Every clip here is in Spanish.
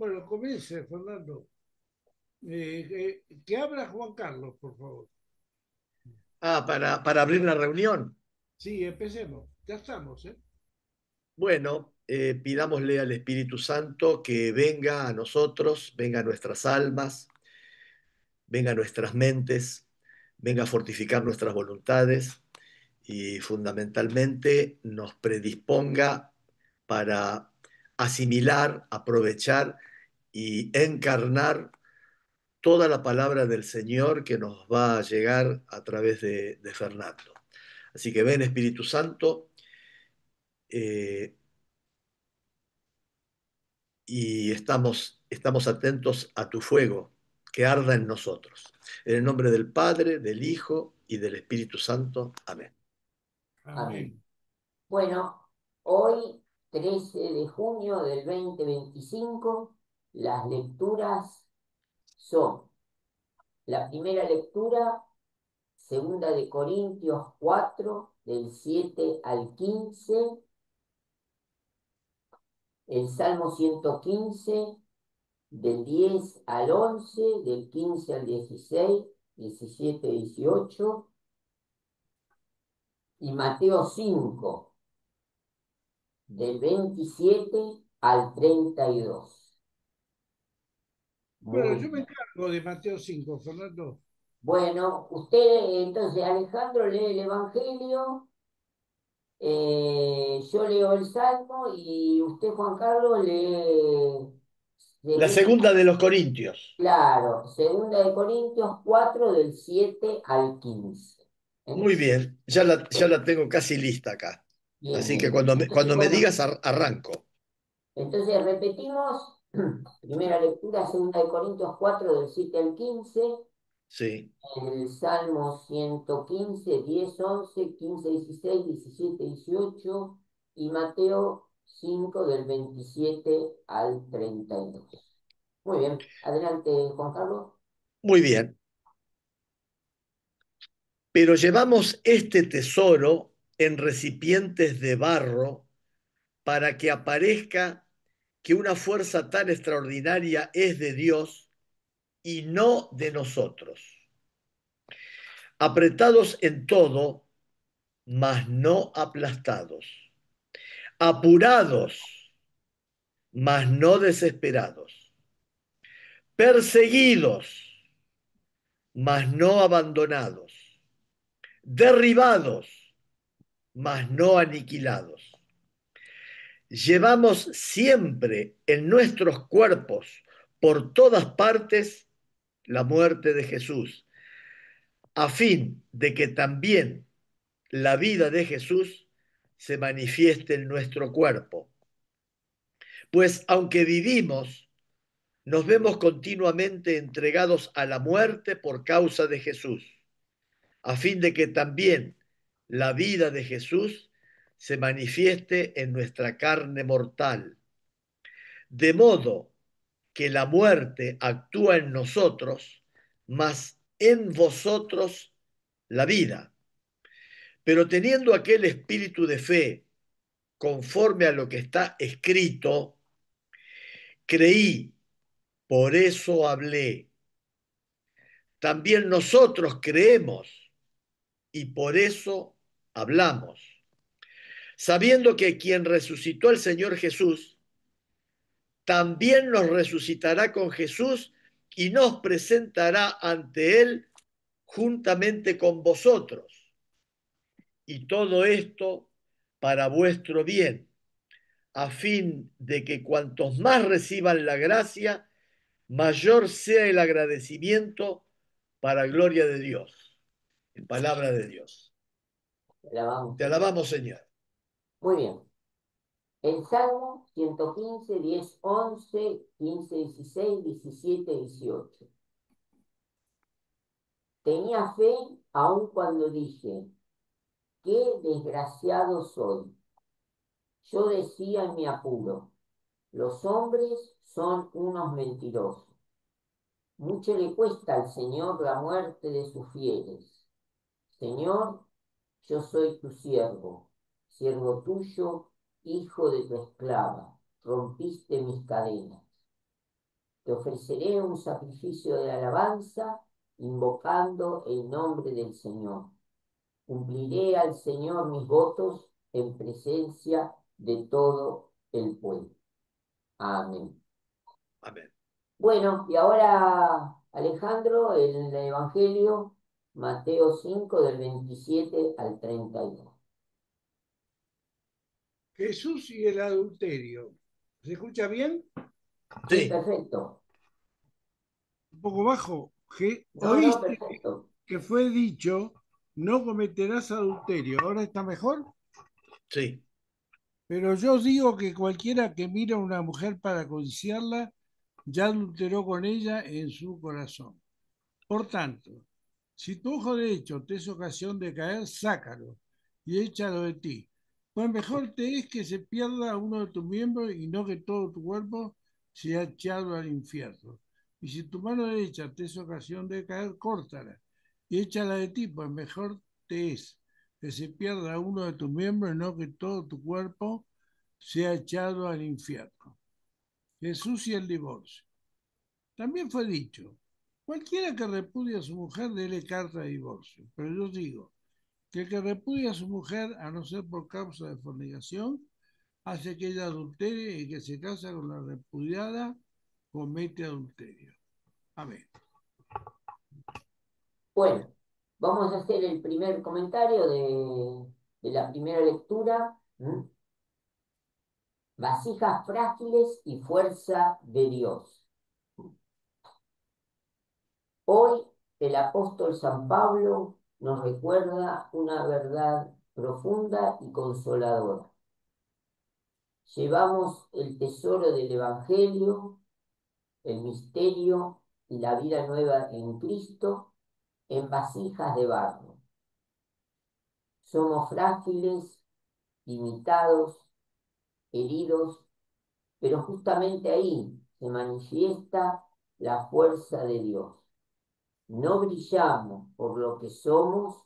Bueno, comience, Fernando. Que abra Juan Carlos, por favor. Para abrir la reunión. Sí, empecemos. Ya estamos, ¿eh? Bueno, pidámosle al Espíritu Santo que venga a nosotros, venga a nuestras almas, venga a nuestras mentes, venga a fortificar nuestras voluntades y fundamentalmente nos predisponga para asimilar, aprovechar y encarnar toda la palabra del Señor que nos va a llegar a través de Fernando. Así que ven, Espíritu Santo, eh, y estamos atentos a tu fuego que arda en nosotros. En el nombre del Padre, del Hijo y del Espíritu Santo. Amén. Amén. Amén. Bueno, hoy, 13 de junio del 2025, las lecturas son la primera lectura, segunda de Corintios 4, del 7 al 15, el Salmo 115, del 10 al 11, del 15 al 16, 17, 18, y Mateo 5, del 27 al 32. Bueno, Muy yo me encargo de Mateo 5, Fernando. bueno. Usted, entonces, Alejandro lee el Evangelio, yo leo el Salmo y usted, Juan Carlos, lee, La según, segunda de los Corintios. claro, segunda de Corintios 4 del 7 al 15. ¿Eh? Muy bien, ya la tengo casi lista acá. Bien, Así bien, que bien. Entonces, cuando me bueno, digas, arranco. entonces repetimos, primera lectura, segunda de Corintios 4 del 7 al 15. Sí, El Salmo 115, 10, 11, 15, 16, 17, 18 y Mateo 5 del 27 al 32. Muy bien, adelante Juan Carlos. muy bien. Pero llevamos este tesoro en recipientes de barro para que aparezca que una fuerza tan extraordinaria es de Dios y no de nosotros. Apretados en todo, mas no aplastados. Apurados, mas no desesperados. Perseguidos, mas no abandonados. Derribados, mas no aniquilados. Llevamos siempre en nuestros cuerpos, por todas partes, la muerte de Jesús, a fin de que también la vida de Jesús se manifieste en nuestro cuerpo. Pues aunque vivimos, nos vemos continuamente entregados a la muerte por causa de Jesús, a fin de que también la vida de Jesús se manifieste en nuestra carne mortal. De modo que la muerte actúa en nosotros, mas en vosotros la vida. Pero teniendo aquel espíritu de fe conforme a lo que está escrito, creí, por eso hablé. También nosotros creemos y por eso hablamos, sabiendo que quien resucitó al Señor Jesús, también nos resucitará con Jesús y nos presentará ante Él juntamente con vosotros. Y todo esto para vuestro bien, a fin de que cuantos más reciban la gracia, mayor sea el agradecimiento para gloria de Dios. En palabra de Dios. Alabamos, Te Señor. alabamos, Señor. Muy bien. El Salmo 115, 10, 11, 15, 16, 17, 18. Tenía fe aun cuando dije, qué desgraciado soy. Yo decía en mi apuro, los hombres son unos mentirosos. Mucho le cuesta al Señor la muerte de sus fieles. Señor, yo soy tu siervo, siervo tuyo, hijo de tu esclava. Rompiste mis cadenas. te ofreceré un sacrificio de alabanza invocando el nombre del Señor. Cumpliré al Señor mis votos en presencia de todo el pueblo. Amén. Amén. Bueno, y ahora, Alejandro, el Evangelio, Mateo 5, del 27 al 32. Jesús y el adulterio. ¿Se escucha bien? Sí, Sí, perfecto. Un poco bajo. No, no, Oíste perfecto. que fue dicho, no cometerás adulterio. ¿Ahora está mejor? sí, Pero yo digo que cualquiera que mira a una mujer para codiciarla, ya adulteró con ella en su corazón. Por tanto, si tu ojo derecho te es ocasión de caer, sácalo y échalo de ti. Pues mejor te es que se pierda uno de tus miembros y no que todo tu cuerpo sea echado al infierno. Y si tu mano derecha te es ocasión de caer, córtala y échala de ti, pues mejor te es que se pierda uno de tus miembros y no que todo tu cuerpo sea echado al infierno. Jesús y el divorcio. También fue dicho, cualquiera que repudia a su mujer, dele carta de divorcio. Pero yo digo que el que repudia a su mujer, a no ser por causa de fornicación, hace que ella adultere y que se casa con la repudiada, comete adulterio. Amén. Bueno, vamos a hacer el primer comentario de la primera lectura. Vasijas frágiles y fuerza de Dios. Hoy el apóstol San Pablo nos recuerda una verdad profunda y consoladora. Llevamos el tesoro del Evangelio, el misterio y la vida nueva en Cristo en vasijas de barro. Somos frágiles, limitados, heridos, pero justamente ahí se manifiesta la fuerza de Dios. No brillamos por lo que somos,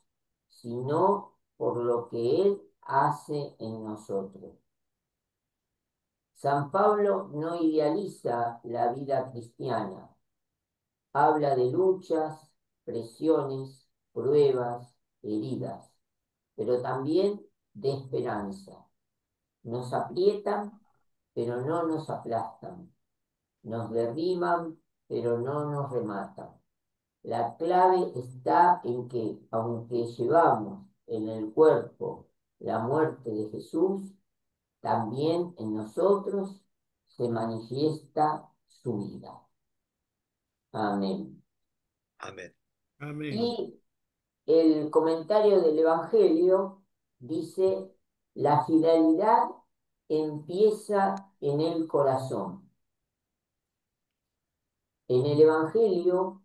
sino por lo que Él hace en nosotros. San Pablo no idealiza la vida cristiana. Habla de luchas, presiones, pruebas, heridas, pero también de esperanza. Nos aprietan, pero no nos aplastan. Nos derriban, pero no nos rematan. La clave está en que, aunque llevamos en el cuerpo la muerte de Jesús, también en nosotros se manifiesta su vida. Amén. amén. Amén. Y el comentario del Evangelio dice, la fidelidad empieza en el corazón. En el Evangelio,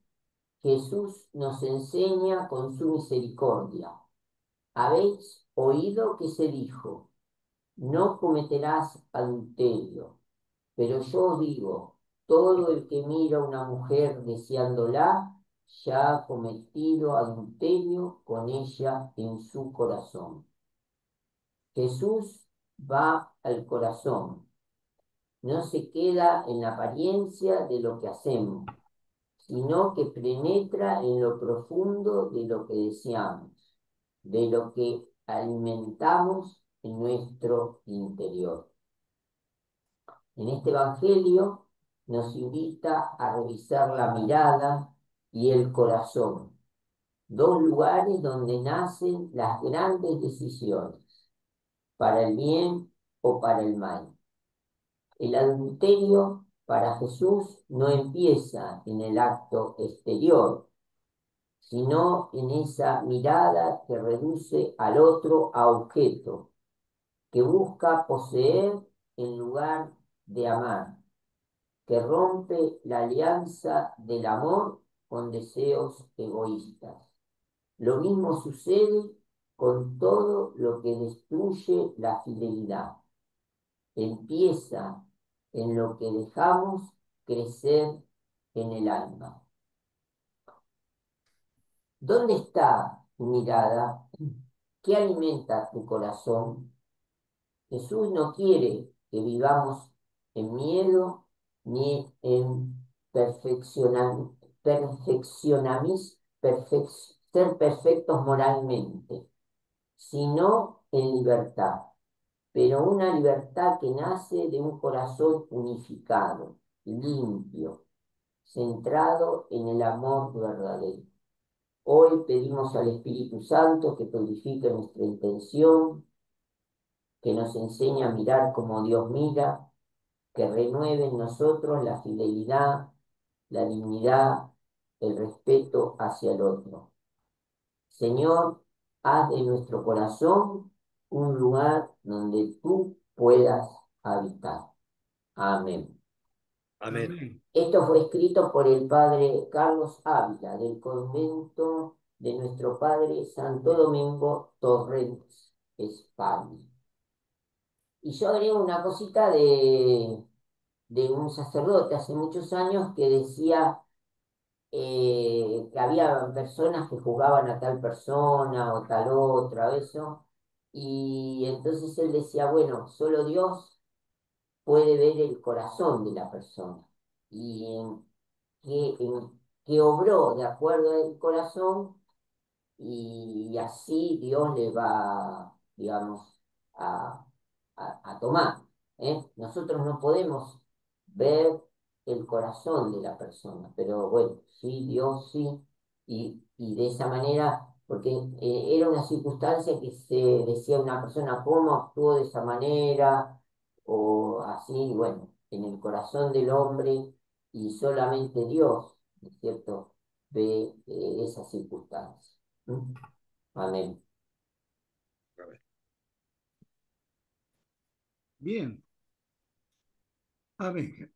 Jesús nos enseña con su misericordia. Habéis oído que se dijo, no cometerás adulterio, pero yo os digo, todo el que mira a una mujer deseándola, ya ha cometido adulterio con ella en su corazón. Jesús va al corazón, no se queda en la apariencia de lo que hacemos, sino que penetra en lo profundo de lo que deseamos, de lo que alimentamos en nuestro interior. En este Evangelio nos invita a revisar la mirada y el corazón, dos lugares donde nacen las grandes decisiones, para el bien o para el mal. El adulterio para Jesús no empieza en el acto exterior, sino en esa mirada que reduce al otro a objeto, que busca poseer en lugar de amar, que rompe la alianza del amor con deseos egoístas. Lo mismo sucede con todo lo que destruye la fidelidad. Empieza en lo que dejamos crecer en el alma. ¿Dónde está tu mirada? ¿Qué alimenta tu corazón? Jesús no quiere que vivamos en miedo ni en ser perfectos moralmente, sino en libertad, pero una libertad que nace de un corazón unificado, limpio, centrado en el amor verdadero. Hoy pedimos al Espíritu Santo que purifique nuestra intención, que nos enseñe a mirar como Dios mira, que renueve en nosotros la fidelidad, la dignidad, el respeto hacia el otro. Señor, haz de nuestro corazón un lugar donde tú puedas habitar. Amén. Amén. Amén. Esto fue escrito por el padre Carlos Ávila, del convento de nuestro padre Santo Domingo Torrentes, España. Y yo agrego una cosita de un sacerdote hace muchos años que decía que había personas que juzgaban a tal persona o tal otra, eso, y entonces él decía, bueno, solo Dios puede ver el corazón de la persona y en qué obró de acuerdo al corazón y así Dios le va, digamos, a, a tomar, ¿eh? Nosotros no podemos ver el corazón de la persona, pero bueno, sí, Dios sí, y de esa manera, porque era una circunstancia que se decía una persona, ¿cómo actuó de esa manera? O así, bueno, en el corazón del hombre y solamente Dios, ¿no es cierto?, ve esas circunstancias. ¿Mm? Amén. Bien. Amén.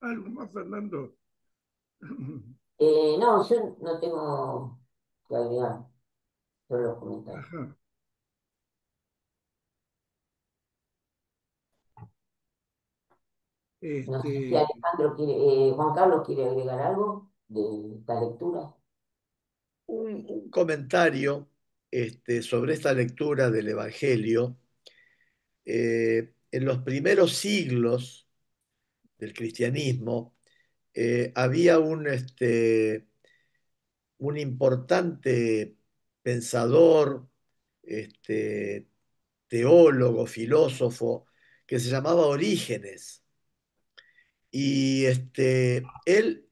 ¿Algo más, Fernando? No, yo no tengo que agregar, solo los comentarios. Ajá. No sé si Este, Alejandro quiere, Juan Carlos quiere agregar algo de esta lectura. Un comentario sobre esta lectura del Evangelio. En los primeros siglos del cristianismo había un importante pensador, este, teólogo, filósofo, que se llamaba Orígenes. Y él,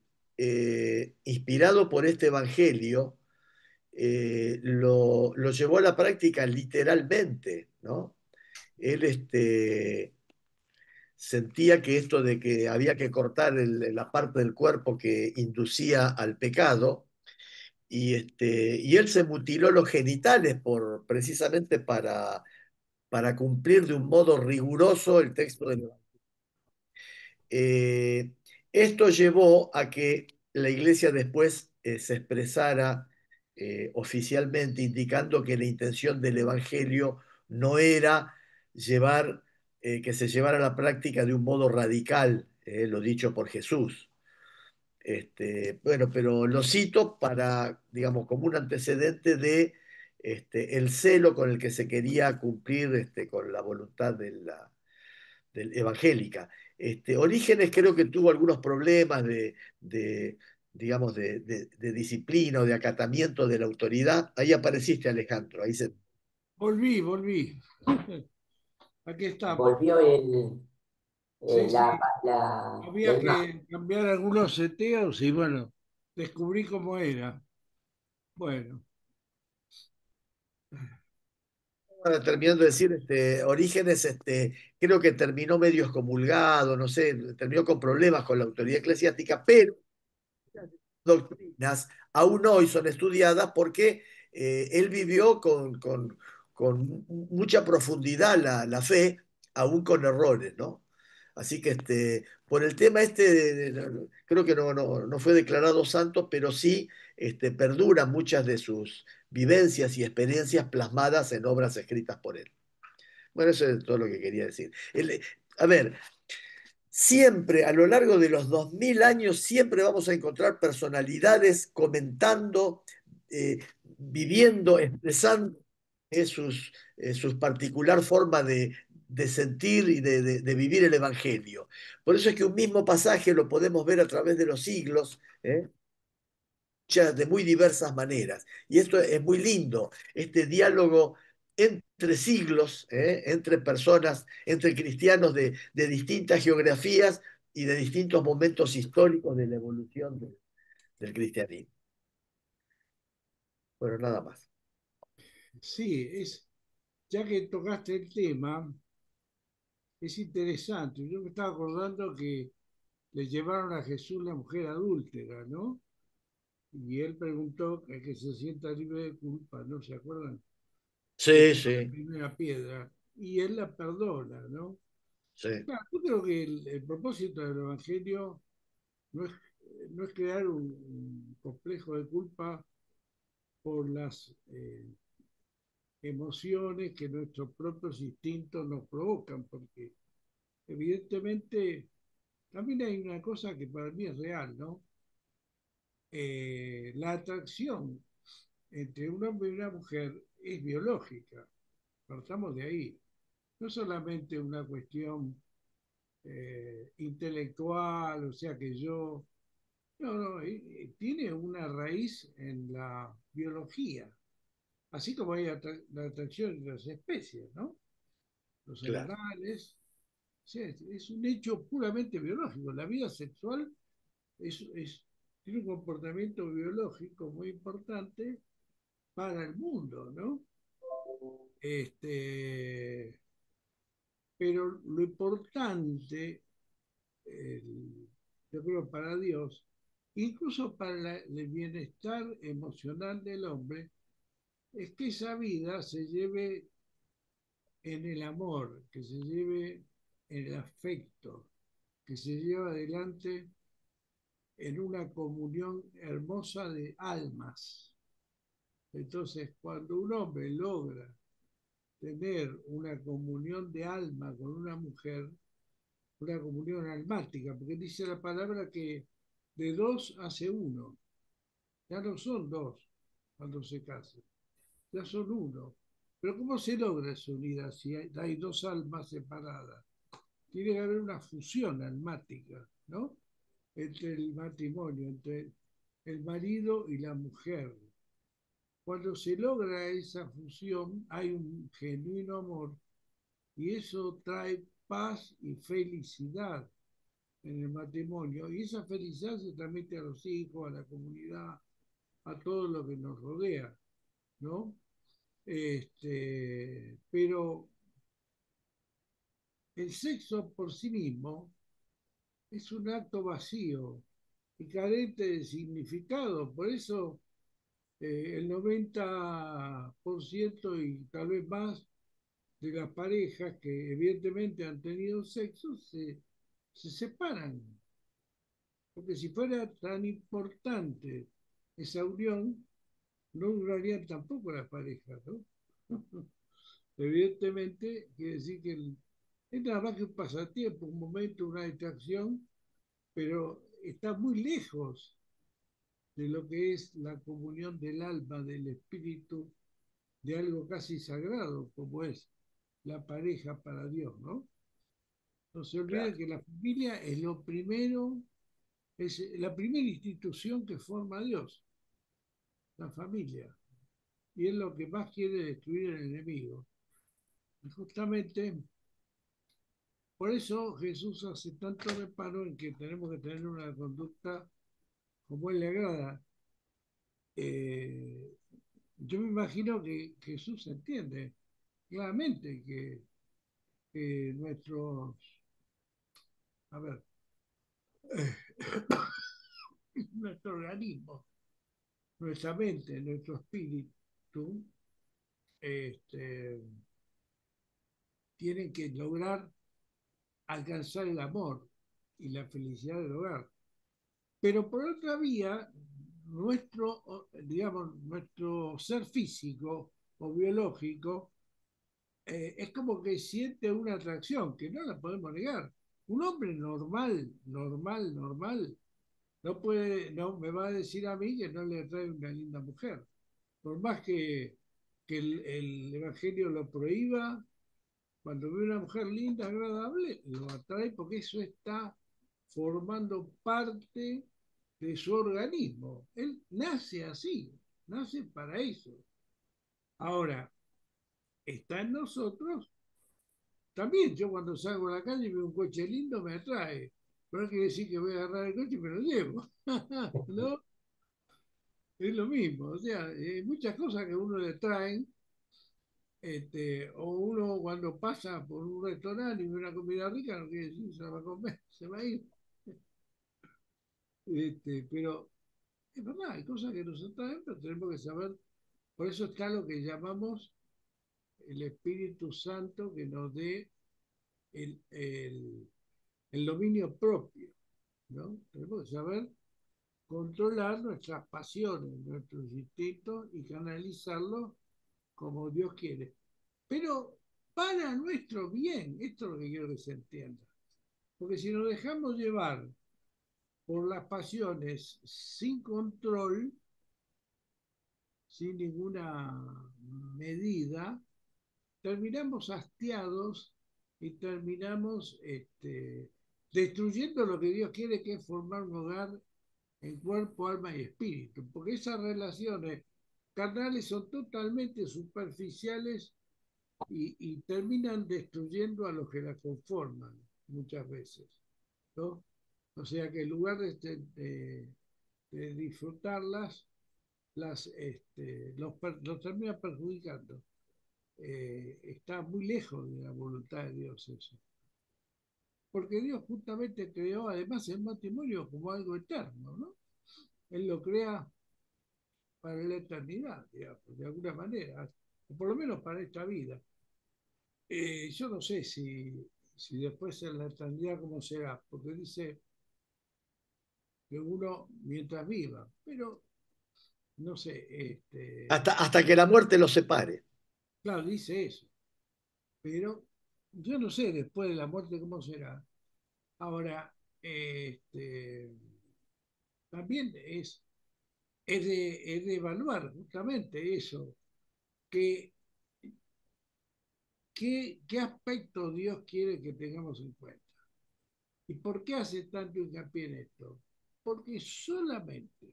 inspirado por este Evangelio, lo llevó a la práctica literalmente, ¿no? Él sentía que esto de que había que cortar la parte del cuerpo que inducía al pecado, y él se mutiló los genitales precisamente para cumplir de un modo riguroso el texto del Evangelio. Eh, Esto llevó a que la iglesia después se expresara oficialmente indicando que la intención del Evangelio no era que se llevara a la práctica de un modo radical, lo dicho por Jesús. Bueno, pero lo cito para, digamos, como un antecedente de el celo con el que se quería cumplir con la voluntad evangélica. Orígenes creo que tuvo algunos problemas digamos, de disciplina o de acatamiento de la autoridad. Ahí apareciste, Alejandro. volví. Aquí estamos. Volvió Sí, sí. la Había imagen. que cambiar algunos seteos y bueno, descubrí cómo era. Bueno, Terminando de decir, Orígenes, creo que terminó medio excomulgado, no sé, terminó con problemas con la autoridad eclesiástica, pero doctrinas aún hoy son estudiadas porque él vivió con mucha profundidad la fe, aún con errores, ¿no? Así que por el tema creo que no fue declarado santo, pero sí perduran muchas de sus vivencias y experiencias plasmadas en obras escritas por él. Bueno, eso es todo lo que quería decir. A ver, siempre, a lo largo de los 2000 años, siempre vamos a encontrar personalidades comentando, viviendo, expresando sus particular forma de sentir y de vivir el Evangelio. Por eso es que un mismo pasaje lo podemos ver a través de los siglos, de muy diversas maneras. Y esto es muy lindo, este diálogo entre siglos, entre personas, entre cristianos de distintas geografías y de distintos momentos históricos de la evolución del cristianismo. Bueno, nada más. Sí, ya que tocaste el tema, es interesante. Yo me estaba acordando que le llevaron a Jesús la mujer adúltera, ¿no? Y él preguntó que se sienta libre de culpa, ¿no se acuerdan? Que Sí, tira la sí, primera piedra. Y él la perdona, ¿no? sí, Claro, yo creo que el propósito del Evangelio no es, no es crear un complejo de culpa por las emociones que nuestros propios instintos nos provocan, porque evidentemente también hay una cosa que para mí es real, ¿no? La atracción entre un hombre y una mujer es biológica, partamos de ahí, no solamente una cuestión intelectual, o sea que yo, no, no, tiene una raíz en la biología, así como hay la atracción entre las especies, ¿no? Los claro, animales, o sea, es un hecho puramente biológico. La vida sexual tiene un comportamiento biológico muy importante para el mundo, ¿no? Este, pero lo importante, yo creo, para Dios, incluso para el bienestar emocional del hombre, es que esa vida se lleve en el amor, que se lleve en el afecto, que se lleve adelante en una comunión hermosa de almas. Entonces, cuando un hombre logra tener una comunión de alma con una mujer, una comunión almática, porque dice la palabra que de dos hace uno, ya no son dos cuando se casan, ya son uno. Pero ¿cómo se logra esa unidad si hay dos almas separadas? Tiene que haber una fusión almática, ¿no? Entre el matrimonio, entre el marido y la mujer. Cuando se logra esa fusión, hay un genuino amor y eso trae paz y felicidad en el matrimonio. Y esa felicidad se transmite a los hijos, a la comunidad, a todo lo que nos rodea, ¿no? Pero el sexo por sí mismo es un acto vacío y carente de significado. Por eso el 90% y tal vez más de las parejas que evidentemente han tenido sexo se separan. Porque si fuera tan importante esa unión, no durarían tampoco las parejas, ¿no? Evidentemente, quiere decir que es nada más que un pasatiempo, un momento, una distracción, pero está muy lejos de lo que es la comunión del alma, del espíritu, de algo casi sagrado, como es la pareja para Dios, ¿no? No se claro, olviden que la familia es lo primero, es la primera institución que forma a Dios, la familia, y es lo que más quiere destruir el enemigo. Y justamente por eso Jesús hace tanto reparo en que tenemos que tener una conducta como Él le agrada. Eh, yo me imagino que Jesús entiende claramente que nuestros, a ver, nuestro organismo, nuestra mente, nuestro espíritu, este, tienen que lograr alcanzar el amor y la felicidad del hogar. Pero por otra vía, digamos, nuestro ser físico o biológico es como que siente una atracción que no la podemos negar. Un hombre normal, normal, normal, no puede, no me va a decir a mí que no le atrae una linda mujer. por más que el Evangelio lo prohíba, cuando ve una mujer linda, agradable, lo atrae porque eso está formando parte de su organismo. Él nace así, nace para eso. Ahora, está en nosotros también. Yo cuando salgo a la calle y veo un coche lindo, me atrae. Pero no quiere decir que voy a agarrar el coche y me lo llevo. ¿No? Es lo mismo. O sea, muchas cosas que uno le traen, o uno cuando pasa por un restaurante y ve una comida rica, no quiere decir que se la va a comer, se va a ir. Pero es verdad, hay cosas que nos atraen, pero tenemos que saber. Por eso está lo que llamamos el Espíritu Santo que nos dé el dominio propio, ¿no? Tenemos que saber controlar nuestras pasiones, nuestros instintos y canalizarlos como Dios quiere. Pero para nuestro bien, esto es lo que quiero que se entienda. Porque si nos dejamos llevar por las pasiones sin control, sin ninguna medida, terminamos hastiados y terminamos destruyendo lo que Dios quiere, que es formar un hogar en cuerpo, alma y espíritu, porque esas relaciones carnales son totalmente superficiales y terminan destruyendo a los que la conforman muchas veces, ¿no? O sea que en lugar de disfrutarlas, los termina perjudicando. Está muy lejos de la voluntad de Dios eso. Porque Dios justamente creó además el matrimonio como algo eterno, ¿no? Él lo crea para la eternidad, digamos, de alguna manera, o por lo menos para esta vida. Yo no sé si después en la eternidad cómo será, porque dice que uno mientras viva, pero no sé, hasta que la muerte los separe. claro, dice eso, pero yo no sé después de la muerte cómo será. Ahora, también es de evaluar justamente eso, qué, qué aspecto Dios quiere que tengamos en cuenta. ¿Y por qué hace tanto hincapié en esto? Porque solamente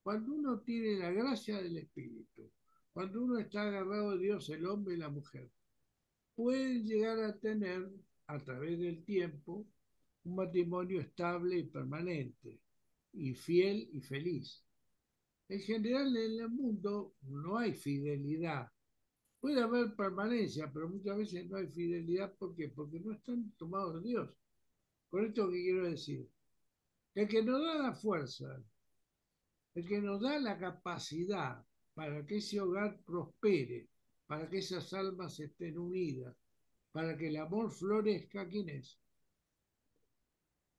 cuando uno tiene la gracia del Espíritu, cuando uno está agarrado de Dios, el hombre y la mujer, pueden llegar a tener, a través del tiempo, un matrimonio estable y permanente, y fiel y feliz. En general en el mundo no hay fidelidad. Puede haber permanencia, pero muchas veces no hay fidelidad. ¿Por qué? Porque no están tomados de Dios. Con esto que quiero decir, el que nos da la fuerza, el que nos da la capacidad para que ese hogar prospere, para que esas almas estén unidas, para que el amor florezca, ¿quién es?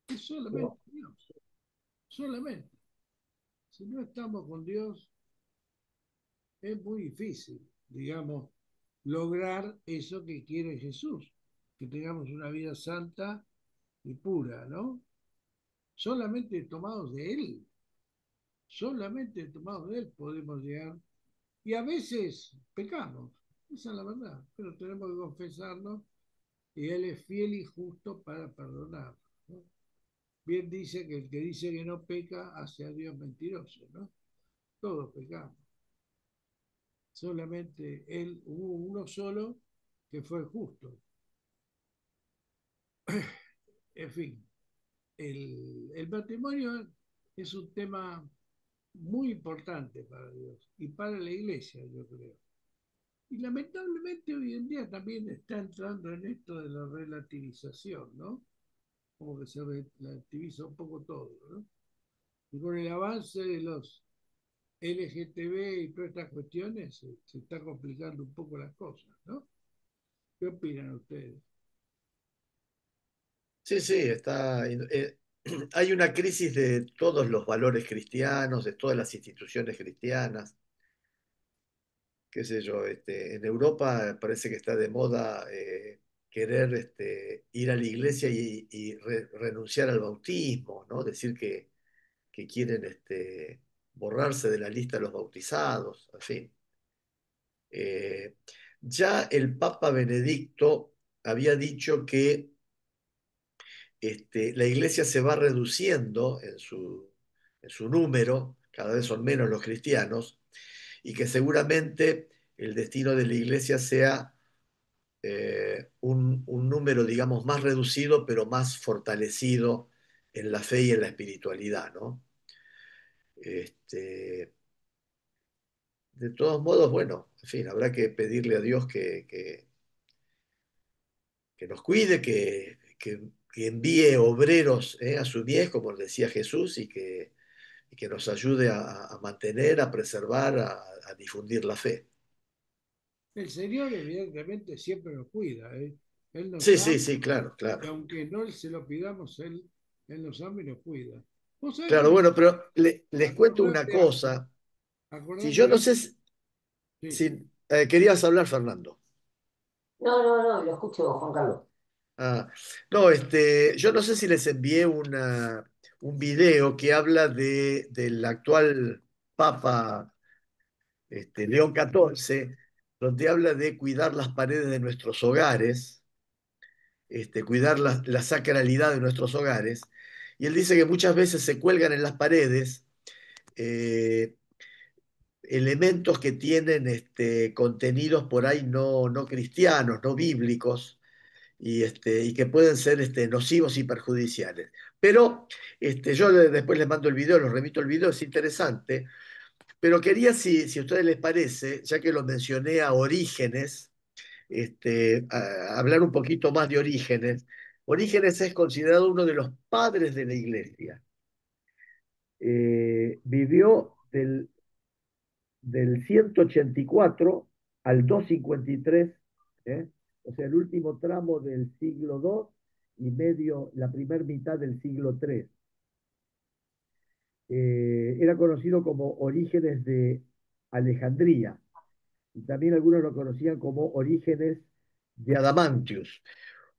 Es solamente Dios, solamente. Si no estamos con Dios, es muy difícil, digamos, lograr eso que quiere Jesús, que tengamos una vida santa y pura, ¿no? Solamente tomados de Él, solamente tomados de Él podemos llegar. Y a veces pecamos, esa es la verdad, pero tenemos que confesarnos y Él es fiel y justo para perdonar, ¿no? Bien dice que el que dice que no peca hace a Dios mentiroso, ¿no? Todos pecamos. Solamente Él, hubo uno solo que fue justo. En fin, el matrimonio es un tema muy importante para Dios y para la iglesia, yo creo. Y lamentablemente hoy en día también está entrando en esto de la relativización, ¿no? Como que se relativiza un poco todo, ¿no? Y con el avance de los LGTB y todas estas cuestiones se está complicando un poco las cosas, ¿no? ¿Qué opinan ustedes? Sí, sí, hay una crisis de todos los valores cristianos, de todas las instituciones cristianas, qué sé yo, en Europa parece que está de moda querer ir a la iglesia y renunciar al bautismo, ¿no? Decir que quieren borrarse de la lista de los bautizados, en fin. Ya el Papa Benedicto había dicho que la iglesia se va reduciendo en su número, cada vez son menos los cristianos, y que seguramente el destino de la iglesia sea un número, digamos, más reducido, pero más fortalecido en la fe y en la espiritualidad, ¿no? Este, de todos modos, bueno, en fin, habrá que pedirle a Dios que nos cuide, que envíe obreros a su mies, como decía Jesús, y que nos ayude a mantener, a preservar, a difundir la fe. El Señor evidentemente siempre nos cuida, ¿eh? Él nos Sí, sí, ama sí, claro, y claro. aunque no se lo pidamos, Él nos ama y nos cuida. Vos sabés que Claro, me bueno, hiciste pero les cuento una acordate, cosa. Si acordate yo no algo. sé Sí. si querías hablar, Fernando. No, no, no, lo escucho, Juan Carlos. Ah, no, yo no sé si les envié un video que habla del actual Papa León XIV, donde habla de cuidar las paredes de nuestros hogares, cuidar la sacralidad de nuestros hogares. Y él dice que muchas veces se cuelgan en las paredes eh, elementos que tienen contenidos por ahí no cristianos, no bíblicos, y que pueden ser nocivos y perjudiciales. Pero yo después les mando el video, los remito el video, es interesante, pero quería, si a ustedes les parece, ya que lo mencioné a Orígenes, hablar un poquito más de Orígenes. Orígenes es considerado uno de los padres de la iglesia. Vivió del 184 al 253, ¿eh? O sea, el último tramo del siglo II y medio, la primera mitad del siglo III. Era conocido como Orígenes de Alejandría, y también algunos lo conocían como Orígenes de Adamantius.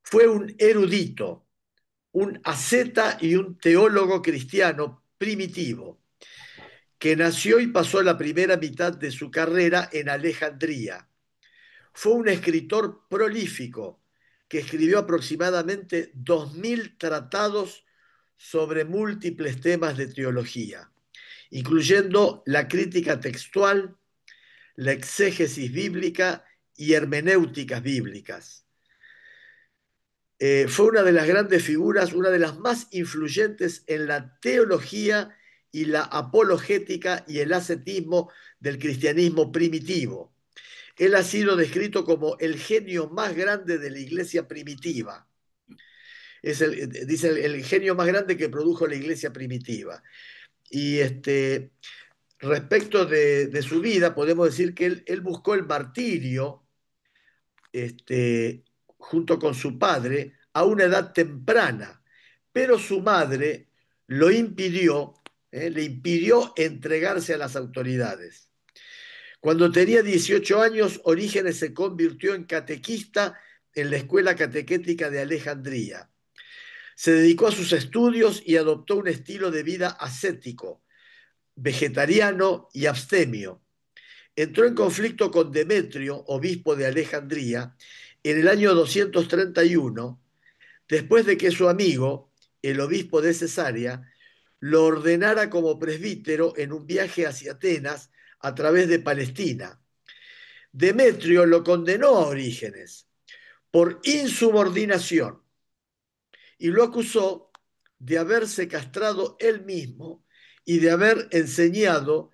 Fue un erudito, un asceta y un teólogo cristiano primitivo, que nació y pasó la primera mitad de su carrera en Alejandría. Fue un escritor prolífico que escribió aproximadamente 2000 tratados sobre múltiples temas de teología, incluyendo la crítica textual, la exégesis bíblica y hermenéuticas bíblicas. Fue una de las grandes figuras, una de las más influyentes en la teología y la apologética y el ascetismo del cristianismo primitivo. Él ha sido descrito como el genio más grande de la iglesia primitiva. Dice el genio más grande que produjo la iglesia primitiva. Y respecto de su vida, podemos decir que él buscó el martirio junto con su padre a una edad temprana, pero su madre lo impidió, le impidió entregarse a las autoridades. Cuando tenía 18 años, Orígenes se convirtió en catequista en la Escuela Catequética de Alejandría. Se dedicó a sus estudios y adoptó un estilo de vida ascético, vegetariano y abstemio. Entró en conflicto con Demetrio, obispo de Alejandría, en el año 231, después de que su amigo, el obispo de Cesarea, lo ordenara como presbítero en un viaje hacia Atenas a través de Palestina. Demetrio lo condenó a Orígenes por insubordinación y lo acusó de haberse castrado él mismo y de haber enseñado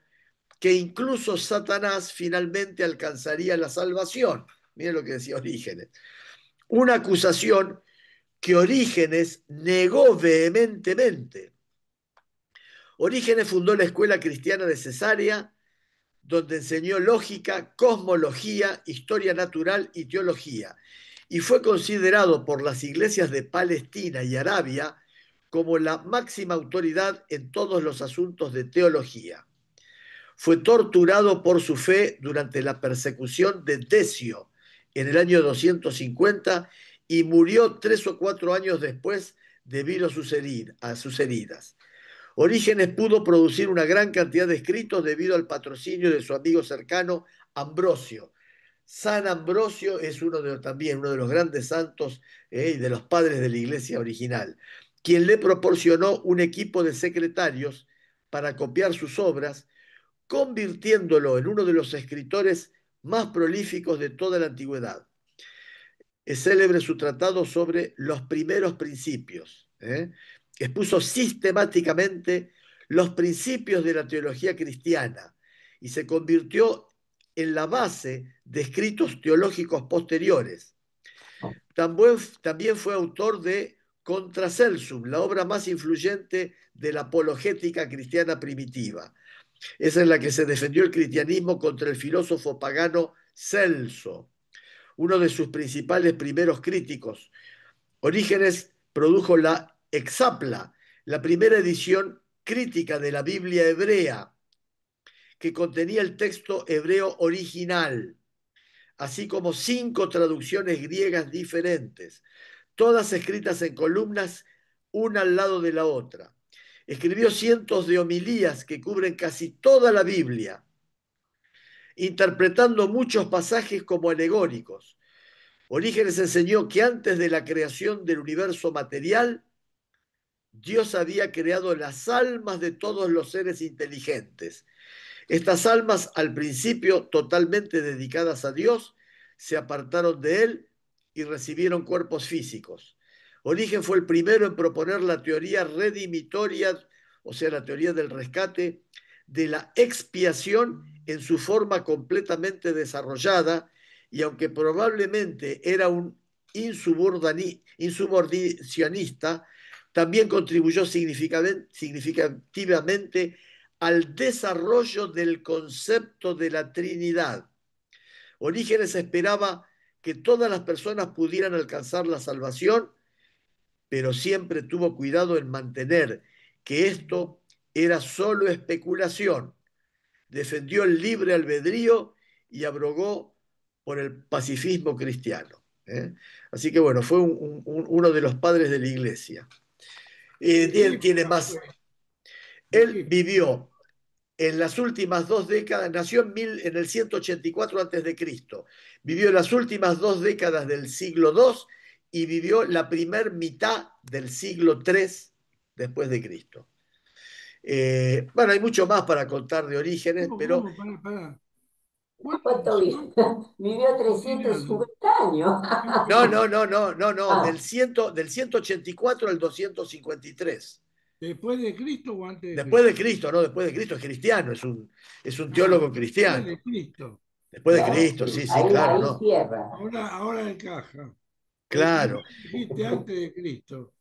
que incluso Satanás finalmente alcanzaría la salvación. Miren lo que decía Orígenes. Una acusación que Orígenes negó vehementemente. Orígenes fundó la Escuela Cristiana de Cesarea, donde enseñó lógica, cosmología, historia natural y teología, y fue considerado por las iglesias de Palestina y Arabia como la máxima autoridad en todos los asuntos de teología. Fue torturado por su fe durante la persecución de Decio en el año 250 y murió 3 o 4 años después debido a sus heridas. Orígenes pudo producir una gran cantidad de escritos debido al patrocinio de su amigo cercano Ambrosio. San Ambrosio es también uno de los grandes santos y de los padres de la iglesia original, quien le proporcionó un equipo de secretarios para copiar sus obras, convirtiéndolo en uno de los escritores más prolíficos de toda la antigüedad. Es célebre su tratado sobre los primeros principios. Expuso sistemáticamente los principios de la teología cristiana y se convirtió en la base de escritos teológicos posteriores. También fue autor de Contra Celsum, la obra más influyente de la apologética cristiana primitiva. Esa es la que se defendió el cristianismo contra el filósofo pagano Celso, uno de sus principales primeros críticos. Orígenes produjo la Exapla, la primera edición crítica de la Biblia hebrea, que contenía el texto hebreo original, así como 5 traducciones griegas diferentes, todas escritas en columnas, una al lado de la otra. Escribió cientos de homilías que cubren casi toda la Biblia, interpretando muchos pasajes como alegóricos. Orígenes enseñó que antes de la creación del universo material, Dios había creado las almas de todos los seres inteligentes. Estas almas, al principio totalmente dedicadas a Dios, se apartaron de Él y recibieron cuerpos físicos. Origen fue el primero en proponer la teoría redimitoria, o sea, la teoría del rescate, de la expiación en su forma completamente desarrollada, y aunque probablemente era un insubordinacionista, también contribuyó significativamente al desarrollo del concepto de la Trinidad. Orígenes esperaba que todas las personas pudieran alcanzar la salvación, pero siempre tuvo cuidado en mantener que esto era solo especulación. Defendió el libre albedrío y abrogó por el pacifismo cristiano. Así que bueno, fue uno de los padres de la iglesia. ¿De qué Tiene época más. fue? ¿De Él qué época? vivió en las últimas 2 décadas, nació en el 184 a.C., vivió en las últimas 2 décadas del siglo II y vivió la primer mitad del siglo III después de Cristo. Bueno, hay mucho más para contar de Orígenes, ¿Cómo, pero cómo? Pará. ¿Cuánto vivió? ¿Cuántos Vivió cristianos? 350 años. no, ¿Cuántos? no, no, no, no, no, Ah, del 184 al 253. ¿Después de Cristo o antes de Después de Cristo? Cristo, no, después de Cristo, es cristiano, es un Ah, teólogo después cristiano. de Cristo. Después de claro, Cristo, sí, sí, sí, ahí, claro, ahí no. cierra. Ahora encaja. Claro. Primero dijiste antes de Cristo.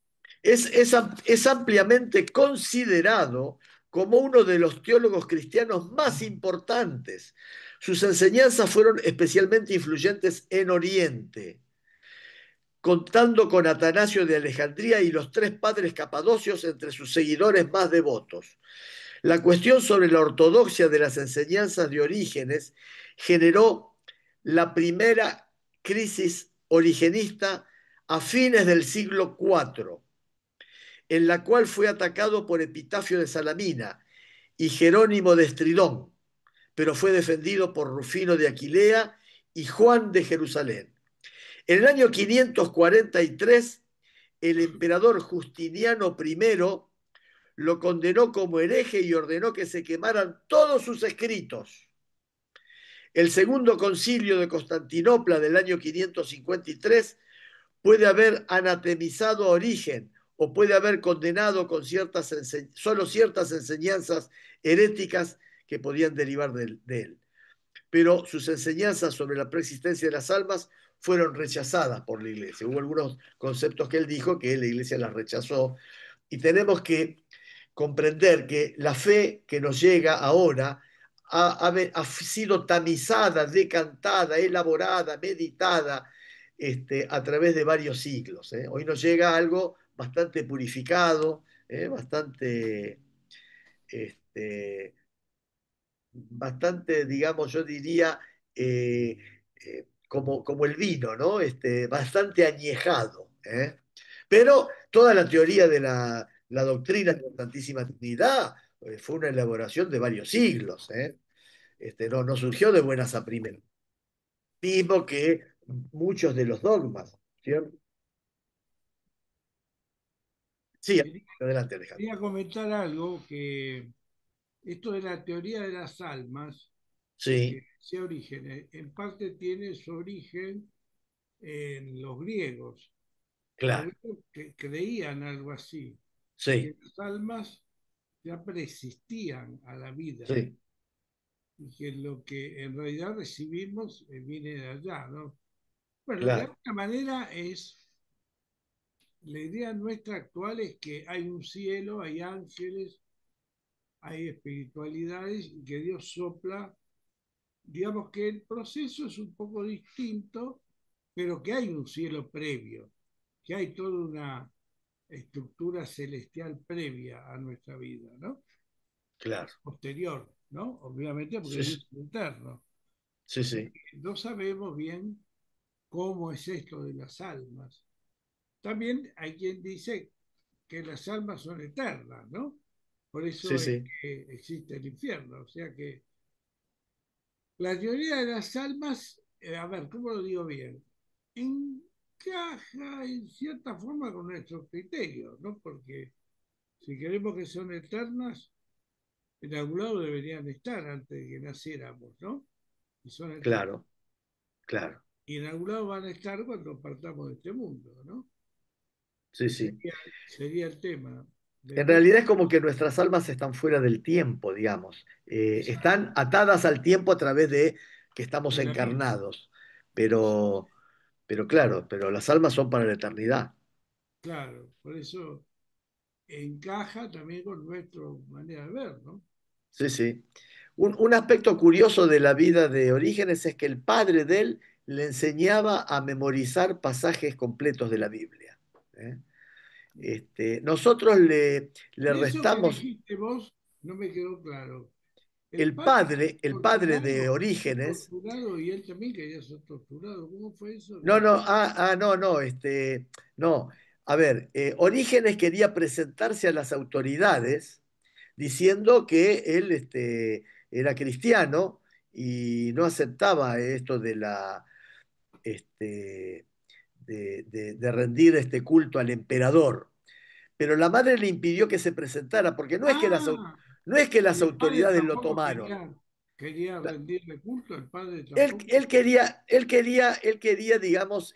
Es ampliamente considerado como uno de los teólogos cristianos más importantes. Sus enseñanzas fueron especialmente influyentes en Oriente, contando con Atanasio de Alejandría y los 3 padres capadocios entre sus seguidores más devotos. La cuestión sobre la ortodoxia de las enseñanzas de Orígenes generó la primera crisis origenista a fines del siglo IV, en la cual fue atacado por Epitafio de Salamina y Jerónimo de Estridón, pero fue defendido por Rufino de Aquilea y Juan de Jerusalén. En el año 543, el emperador Justiniano I lo condenó como hereje y ordenó que se quemaran todos sus escritos. El segundo concilio de Constantinopla del año 553 puede haber anatemizado a Origen o puede haber condenado con solo ciertas enseñanzas heréticas que podían derivar de él. Pero sus enseñanzas sobre la preexistencia de las almas fueron rechazadas por la iglesia. Hubo algunos conceptos que él dijo que la iglesia las rechazó y tenemos que comprender que la fe que nos llega ahora ha sido tamizada, decantada, elaborada, meditada a través de varios siglos. Hoy nos llega algo bastante purificado, bastante, este, bastante, digamos, yo diría, como el vino, ¿no? Bastante añejado. Pero toda la teoría la doctrina de la Santísima Trinidad fue una elaboración de varios siglos, ¿eh? No surgió de buenas a primeras. Mismo que muchos de los dogmas, ¿cierto? Sí, Quería, adelante, Alejandro. quería comentar algo que esto de la teoría de las almas, Sí, ese origen, en parte tiene su origen en los griegos. Los claro, griegos que creían algo así, sí, que las almas ya preexistían a la vida sí, y que lo que en realidad recibimos viene de allá, ¿no? Bueno, de claro, alguna manera es, la idea nuestra actual es que hay un cielo, hay ángeles, hay espiritualidades y que Dios sopla. Digamos que el proceso es un poco distinto, pero que hay un cielo previo, que hay toda una estructura celestial previa a nuestra vida, ¿no? claro. Posterior, ¿no? Obviamente porque Sí, Dios sí, es eterno. sí, Lo sí, que no sabemos bien cómo es esto de las almas. También hay quien dice que las almas son eternas, ¿no? Por sí, eso es sí. que existe el infierno. O sea que la teoría de las almas, a ver, ¿cómo lo digo bien? Encaja en cierta forma con nuestros criterios, ¿no? Porque si queremos que son eternas, en algún lado deberían estar antes de que naciéramos, ¿no? Y son eternas. Claro, claro. Y en algún lado van a estar cuando partamos de este mundo, ¿no? Sí, Que sí. sería el tema. En Después, realidad es como que nuestras almas están fuera del tiempo, digamos. Están exacto, atadas al tiempo a través de que estamos de la vida. encarnados. Exacto. Pero, pero claro, pero las almas son para la eternidad. Claro, por eso encaja también con nuestra manera de ver, ¿no? Sí, sí. Un aspecto curioso de la vida de Orígenes es que el padre de él le enseñaba a memorizar pasajes completos de la Biblia. ¿Eh? Nosotros le Eso que restamos dijiste vos no me quedó claro. El el padre padre, el padre de fue Orígenes. torturado y él también quería ser torturado. ¿Cómo fue eso? No, No. no, no, no, no. A ver, Orígenes quería presentarse a las autoridades diciendo que él era cristiano y no aceptaba esto de este, de rendir este culto al emperador. Pero la madre le impidió que se presentara, porque Ah, no es que las y el padre autoridades lo tampoco tomaron. quería rendirle culto, el padre Él, tampoco. él quería, digamos,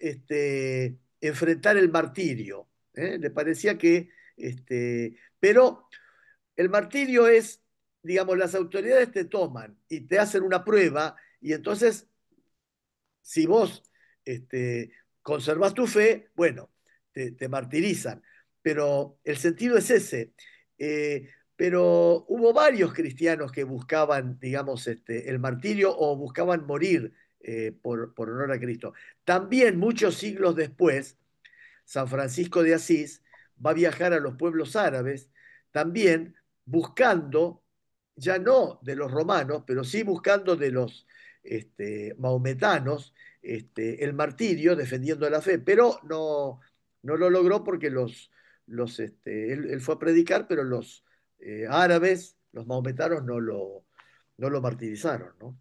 enfrentar el martirio. ¿Eh? Le parecía que, pero el martirio es, digamos, las autoridades te toman y te hacen una prueba y entonces si vos conservás tu fe, bueno, te martirizan. Pero el sentido es ese. Pero hubo varios cristianos que buscaban, digamos, el martirio o buscaban morir por honor a Cristo. También muchos siglos después, San Francisco de Asís va a viajar a los pueblos árabes, también buscando, ya no de los romanos, pero sí buscando de los maometanos, el martirio, defendiendo la fe, pero no lo logró porque él fue a predicar, pero los árabes, los maometanos, no lo martirizaron, ¿no?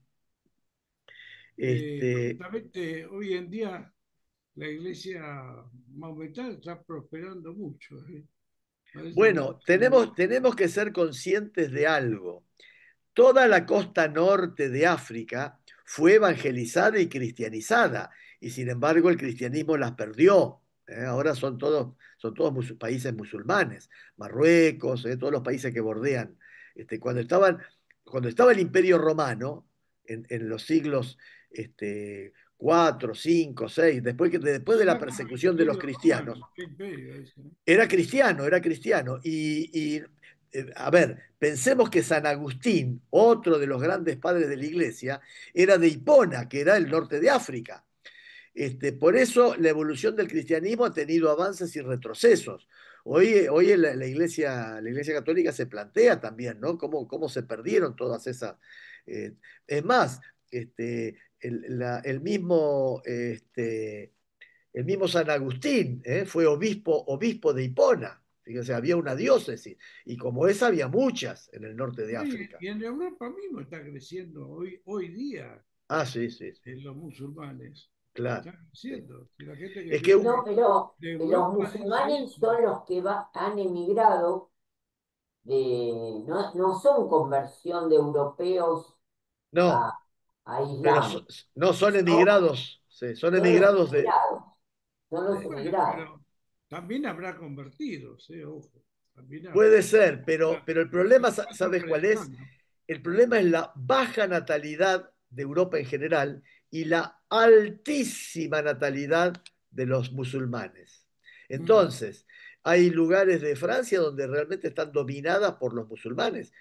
Este, Justamente hoy en día la iglesia maometana está prosperando mucho, ¿eh? Parece que bueno, son- tenemos que ser conscientes de algo. Toda la costa norte de África fue evangelizada y cristianizada, y sin embargo el cristianismo las perdió. Ahora son todos países musulmanes, Marruecos, todos los países que bordean. Cuando estaba el Imperio Romano, en los siglos 4, 5, 6, después de la Exactamente, persecución de los Imperio cristianos, Romano, qué imperio ese, ¿no? era cristiano, era cristiano. A ver, pensemos que San Agustín, otro de los grandes padres de la iglesia, era de Hipona, que era el norte de África. Por eso la evolución del cristianismo ha tenido avances y retrocesos. Hoy la iglesia católica se plantea también, ¿no? Cómo se perdieron todas esas. Es más, el mismo San Agustín fue obispo de Hipona. Fíjense, había una diócesis, y como esa había muchas en el norte de África. Y en Europa mismo está creciendo hoy día Ah, sí, sí, sí, los musulmanes. claro. Están Sí. creciendo. Y la gente que Es que, viene No, pero de los Europa dice musulmanes eso. son los que han emigrado, no son conversión de europeos no, a, a pero Islam, no son son, emigrados, sí, son son los emigrados emigrados, son los de- Bueno, emigrados. pero también habrá convertidos, ojo. También Puede ser, habrá pero el problema, musulmanes ¿sabes cuál es? predicando. El problema es la baja natalidad de Europa en general y la altísima natalidad de los musulmanes. Mm. Entonces, hay lugares de Francia donde realmente están dominadas por los musulmanes.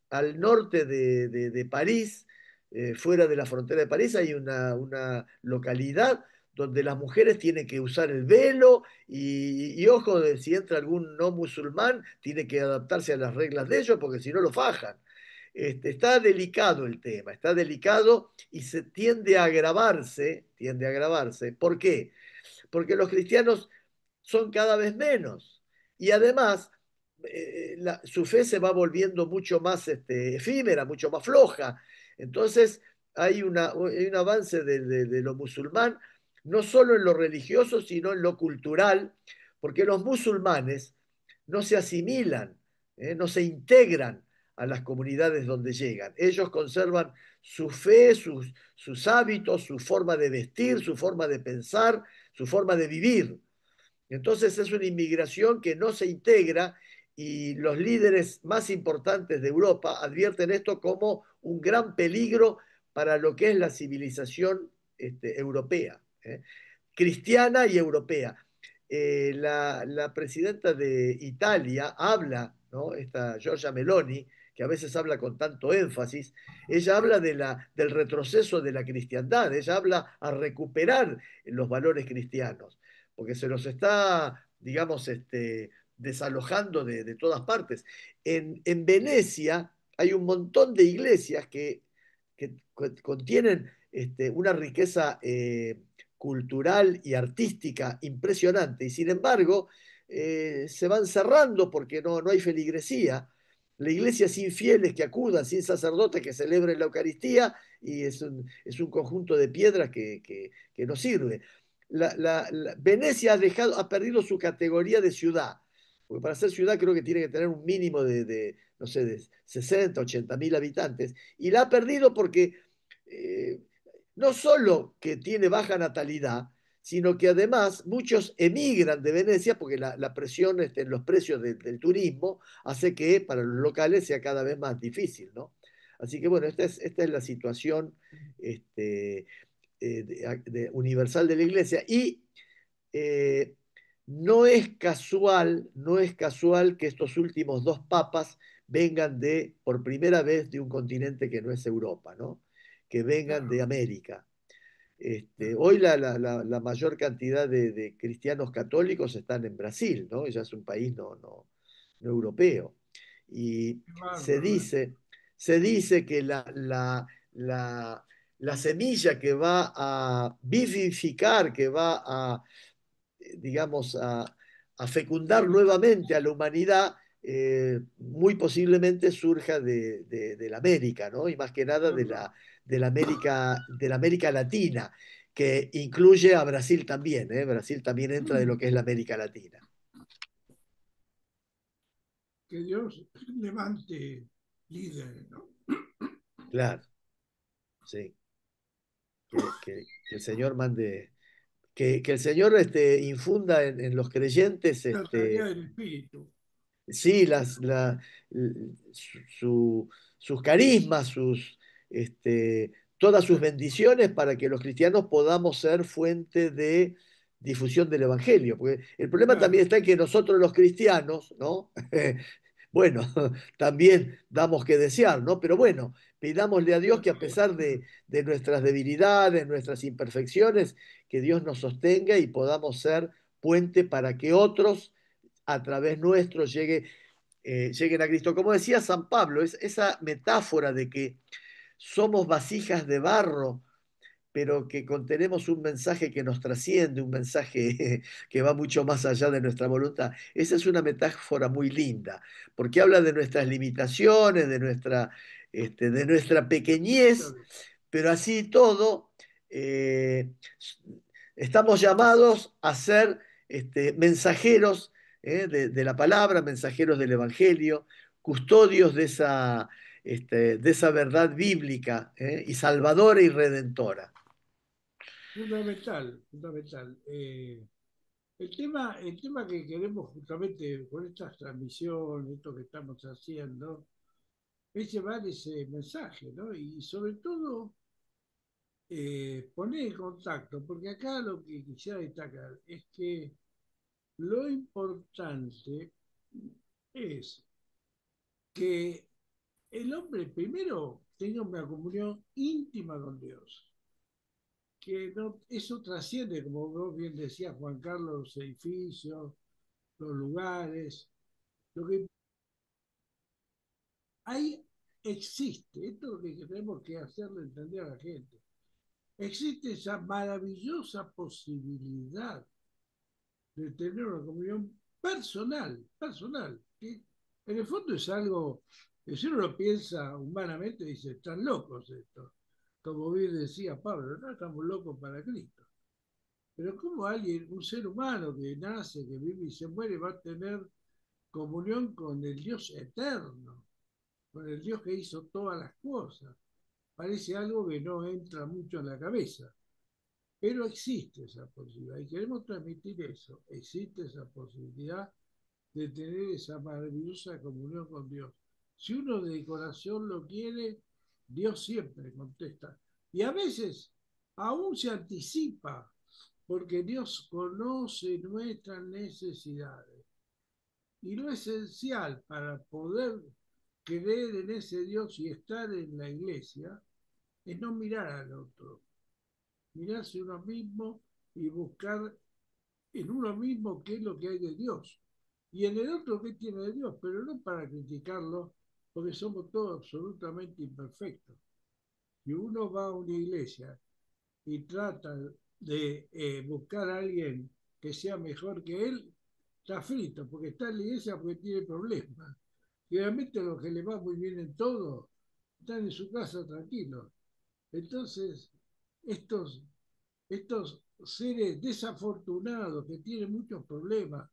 Al norte de París, fuera de la frontera de París, hay una localidad donde las mujeres tienen que usar el velo y ojo, si entra algún no musulmán, tiene que adaptarse a las reglas de ellos porque si no lo fajan. Está delicado el tema, está delicado y se tiende a agravarse, tiende a agravarse. ¿Por qué? Porque los cristianos son cada vez menos. Y además, su fe se va volviendo mucho más efímera, mucho más floja. Entonces, hay un avance de lo musulmán, no solo en lo religioso, sino en lo cultural, porque los musulmanes no se asimilan, no se integran a las comunidades donde llegan. Ellos conservan su fe, sus hábitos, su forma de vestir, su forma de pensar, su forma de vivir. Entonces es una inmigración que no se integra y los líderes más importantes de Europa advierten esto como un gran peligro para lo que es la civilización europea, cristiana y europea. La presidenta de Italia habla, ¿no? Esta Giorgia Meloni, que a veces habla con tanto énfasis, ella habla del retroceso de la cristiandad, ella habla a recuperar los valores cristianos porque se los está, digamos, desalojando de todas partes. En Venecia hay un montón de iglesias que contienen una riqueza cultural y artística impresionante, y sin embargo se van cerrando porque no hay feligresía. La iglesia sin fieles que acudan, sin sacerdotes que celebren la Eucaristía, y es un conjunto de piedras que no sirve. Venecia ha perdido su categoría de ciudad, porque para ser ciudad creo que tiene que tener un mínimo no sé, de 60, 80 mil habitantes, y la ha perdido porque eh, no solo que tiene baja natalidad, sino que además muchos emigran de Venecia porque la presión en los precios del turismo hace que para los locales sea cada vez más difícil, ¿no? Así que bueno, esta es la situación este, universal de la iglesia y eh, no es casual que estos últimos dos papas vengan por primera vez de un continente que no es Europa, ¿no? Que vengan de Claro, América. claro. Hoy la mayor cantidad de cristianos católicos están en Brasil, ¿no? Ya es un país no europeo. Y Qué se bárbaro, ¿eh? dice, se dice que la, la semilla que va a vivificar, que va a, digamos, a fecundar nuevamente a la humanidad, muy posiblemente surja de la América, ¿no? Y más que nada Claro. de la América Latina, que incluye a Brasil también, ¿eh? Brasil también entra de lo que es la América Latina. Que Dios levante líderes, ¿no? Claro, sí. Que el Señor mande, que el Señor infunda en los creyentes La tarea del espíritu. sí, su- sus carismas, todas sus bendiciones para que los cristianos podamos ser fuente de difusión del Evangelio. Porque el problema también Claro, está en que nosotros los cristianos, ¿no? Bueno, también damos que desear, ¿no? Pero bueno, pidámosle a Dios que a pesar de nuestras debilidades, nuestras imperfecciones, que Dios nos sostenga y podamos ser puente para que otros a través nuestro lleguen a Cristo. Como decía San Pablo, esa metáfora de que somos vasijas de barro, pero que contenemos un mensaje que nos trasciende, un mensaje que va mucho más allá de nuestra voluntad. Esa es una metáfora muy linda, porque habla de nuestras limitaciones, de nuestra pequeñez, pero así todo, eh, estamos llamados a ser mensajeros de la palabra, mensajeros del Evangelio, custodios de esa verdad bíblica, y salvadora y redentora. Fundamental, fundamental. El tema que queremos justamente con estas transmisiones, esto que estamos haciendo, es llevar ese mensaje, ¿no? Y sobre todo poner en contacto, porque acá lo que quisiera destacar es que lo importante es que el hombre primero tenga una comunión íntima con Dios, que no, eso trasciende, como vos bien decías, Juan Carlos, los edificios, los lugares, lo que ahí existe, esto es lo que tenemos que hacerle entender a la gente, existe esa maravillosa posibilidad de tener una comunión personal, personal, que en el fondo es algo que si uno lo piensa humanamente dice, están locos estos, como bien decía Pablo, no estamos locos para Cristo. Pero como alguien, un ser humano que nace, que vive y se muere, va a tener comunión con el Dios eterno, con el Dios que hizo todas las cosas. Parece algo que no entra mucho en la cabeza, pero existe esa posibilidad y queremos transmitir eso. Existe esa posibilidad de tener esa maravillosa comunión con Dios. Si uno de corazón lo quiere, Dios siempre contesta. Y a veces aún se anticipa, porque Dios conoce nuestras necesidades. Y lo esencial para poder creer en ese Dios y estar en la iglesia es no mirar al otro, mirarse uno mismo y buscar en uno mismo qué es lo que hay de Dios y en el otro qué tiene de Dios, pero no para criticarlo, porque somos todos absolutamente imperfectos. Si uno va a una iglesia y trata de buscar a alguien que sea mejor que él, está frito, porque está en la iglesia porque tiene problemas. Y realmente los que le va muy bien en todo, están en su casa tranquilos. Entonces, estos estos seres desafortunados que tienen muchos problemas.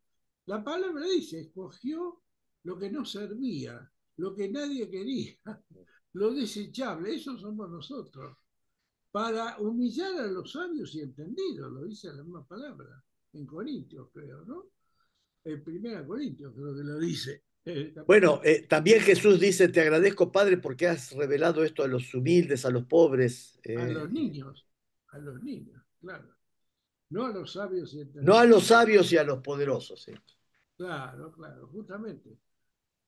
La palabra dice, escogió lo que no servía, lo que nadie quería, lo desechable, eso somos nosotros, para humillar a los sabios y entendidos, lo dice la misma palabra, en Corintios creo, ¿no? En Primera Corintios creo que lo dice. Bueno, también Jesús dice, te agradezco, Padre, porque has revelado esto a los humildes, a los pobres, A los niños, claro, no a los sabios y no a entendidos. los sabios y a los poderosos. ¿Sí? Claro, claro, justamente.